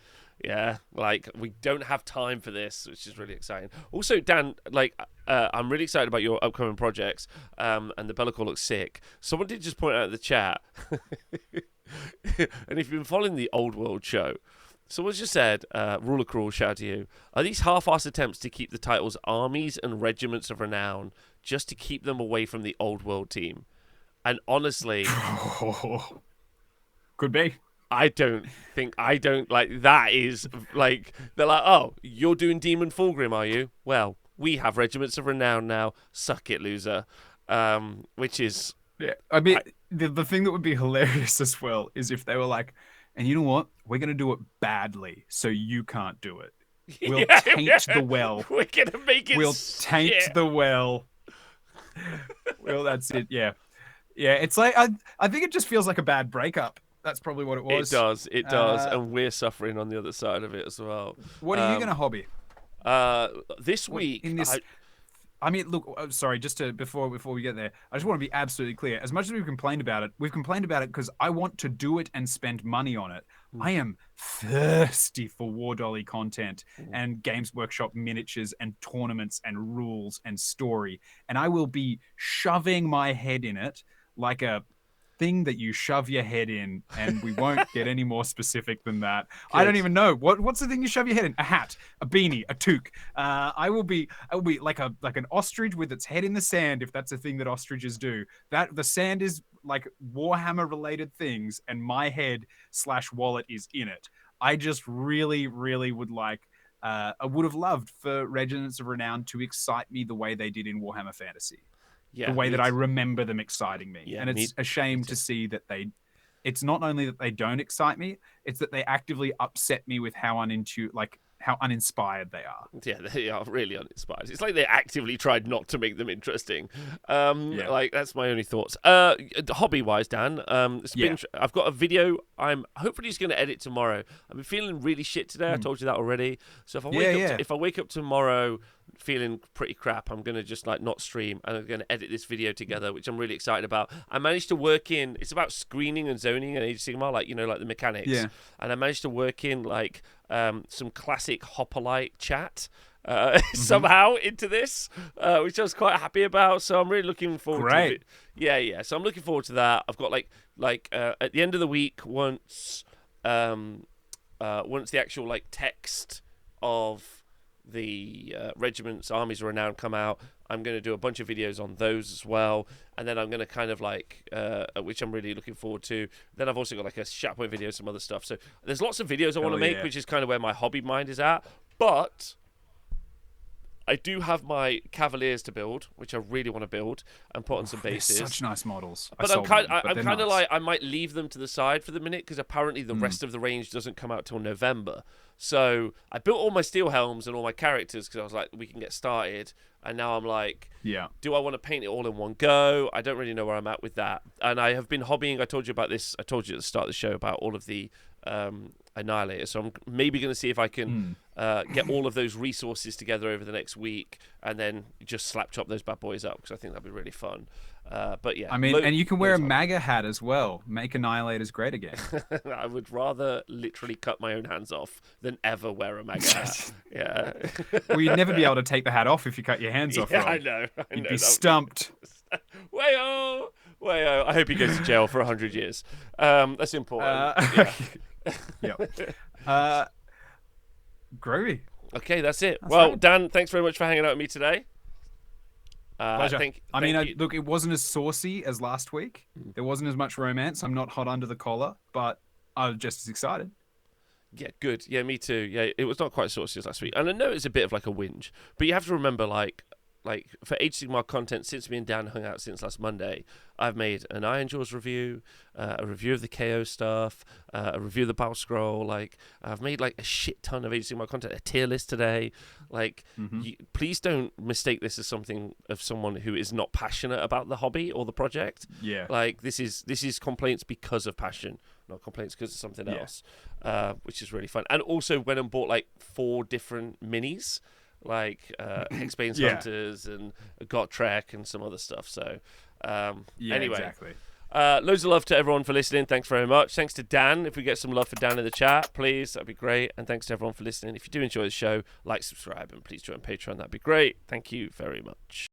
Yeah, like, we don't have time for this, which is really exciting. Also, Dan, like, I'm really excited about your upcoming projects, and the Bellacore looks sick. Someone did just point out in the chat, and if you've been following the Old World show, someone just said, Ruler Crawl, shout out to you, are these half-assed attempts to keep the titles Armies and Regiments of Renown just to keep them away from the Old World team? And honestly, could be. I don't like that. Is like, they're like, oh, you're doing Demon Fulgrim, are you? Well, we have Regiments of Renown now. Suck it, loser. Which is, I mean, the thing that would be hilarious as well is if they were like, and you know what? We're gonna do it badly, so you can't do it. We'll taint the well. We're gonna make it. We'll taint the well. Well, that's it. Yeah. Yeah, it's like, I think it just feels like a bad breakup. That's probably what it was. It does, and we're suffering on the other side of it as well. What are you going to hobby? This week, I mean, look, sorry, just to before we get there, I just want to be absolutely clear. As much as we've complained about it because I want to do it and spend money on it. Mm. I am thirsty for War Dolly content Mm. and Games Workshop miniatures and tournaments and rules and story, and I will be shoving my head in it like a thing that you shove your head in, and we won't get any more specific than that. Good. I don't even know what's the thing you shove your head in. A hat, a beanie, a toque. I will be like an ostrich with its head in the sand, if that's a thing that ostriches do. That the sand is like Warhammer related things, and my head / wallet is in it. I just really would like I would have loved for Regiments of Renown to excite me the way they did in Warhammer Fantasy. Yeah, the way that I remember them exciting me. Yeah, and it's a shame to see that it's not only that they don't excite me, it's that they actively upset me with how uninspired they are. Yeah, they are really uninspired. It's like they actively tried not to make them interesting. Like, that's my only thoughts. Hobby-wise, Dan, I've got a video I'm hopefully just going to edit tomorrow. I've been feeling really shit today. I told you that already. So if I wake up tomorrow feeling pretty crap, I'm going to just like not stream, and I'm going to edit this video together, which I'm really excited about. I managed to work in, it's about screening and zoning and Age of Sigmar, like, like the mechanics. Yeah. And I managed to work in like some classic Hoplite chat somehow into this, which I was quite happy about. So I'm really looking forward to it. Yeah. So I'm looking forward to that. I've got like at the end of the week, once the actual like text of the regiments, Armies of Renown come out, I'm going to do a bunch of videos on those as well, and then I'm going to kind of like which I'm really looking forward to. Then I've also got like a ShatPoint video, some other stuff. So there's lots of videos I want to make, which is kind of where my hobby mind is at. But I do have my Cavaliers to build, which I really want to build and put on some bases. Such nice models. But I'm kind of like, I might leave them to the side for the minute, because apparently the rest of the range doesn't come out till November. So I built all my steel helms and all my characters because I was like, we can get started. And now I'm like, do I want to paint it all in one go? I don't really know where I'm at with that. And I have been hobbying. I told you about this. I told you at the start of the show about all of the Annihilators. So I'm maybe going to see if I can get all of those resources together over the next week, and then just slap chop those bad boys up, because I think that'd be really fun. But yeah, I mean, and you can wear a MAGA hat as well. Make Annihilators great again. I would rather literally cut my own hands off than ever wear a MAGA hat. Yeah. Well, you'd never be able to take the hat off if you cut your hands off. Yeah, I know. You'd be stumped. Wayo! I hope he goes to jail for 100 years. That's important. Groovy. Okay, that's it. Right. Dan, thanks very much for hanging out with me today. Pleasure. Look, it wasn't as saucy as last week. There wasn't as much romance. I'm not hot under the collar, but I was just as excited. Yeah, good. Yeah, me too. Yeah, it was not quite as saucy as last week. And I know it's a bit of like a whinge, but you have to remember, like for Age of Sigmar content, since me and Dan hung out since last Monday, I've made an Iron Jaws review, a review of the KO stuff, a review of the Battle Scroll. Like, I've made like a shit ton of Age of Sigmar content, a tier list today. Like, please don't mistake this as something of someone who is not passionate about the hobby or the project. Yeah. Like, this is complaints because of passion, not complaints because of something else, which is really fun. And also went and bought like 4 different minis, like Hexbane's Hunters and Gotrek and some other stuff. So anyway, exactly. Loads of love to everyone for listening. Thanks very much. Thanks to Dan. If we get some love for Dan in the chat, please, that'd be great. And thanks to everyone for listening. If you do enjoy the show, like, subscribe, and please join Patreon. That'd be great. Thank you very much.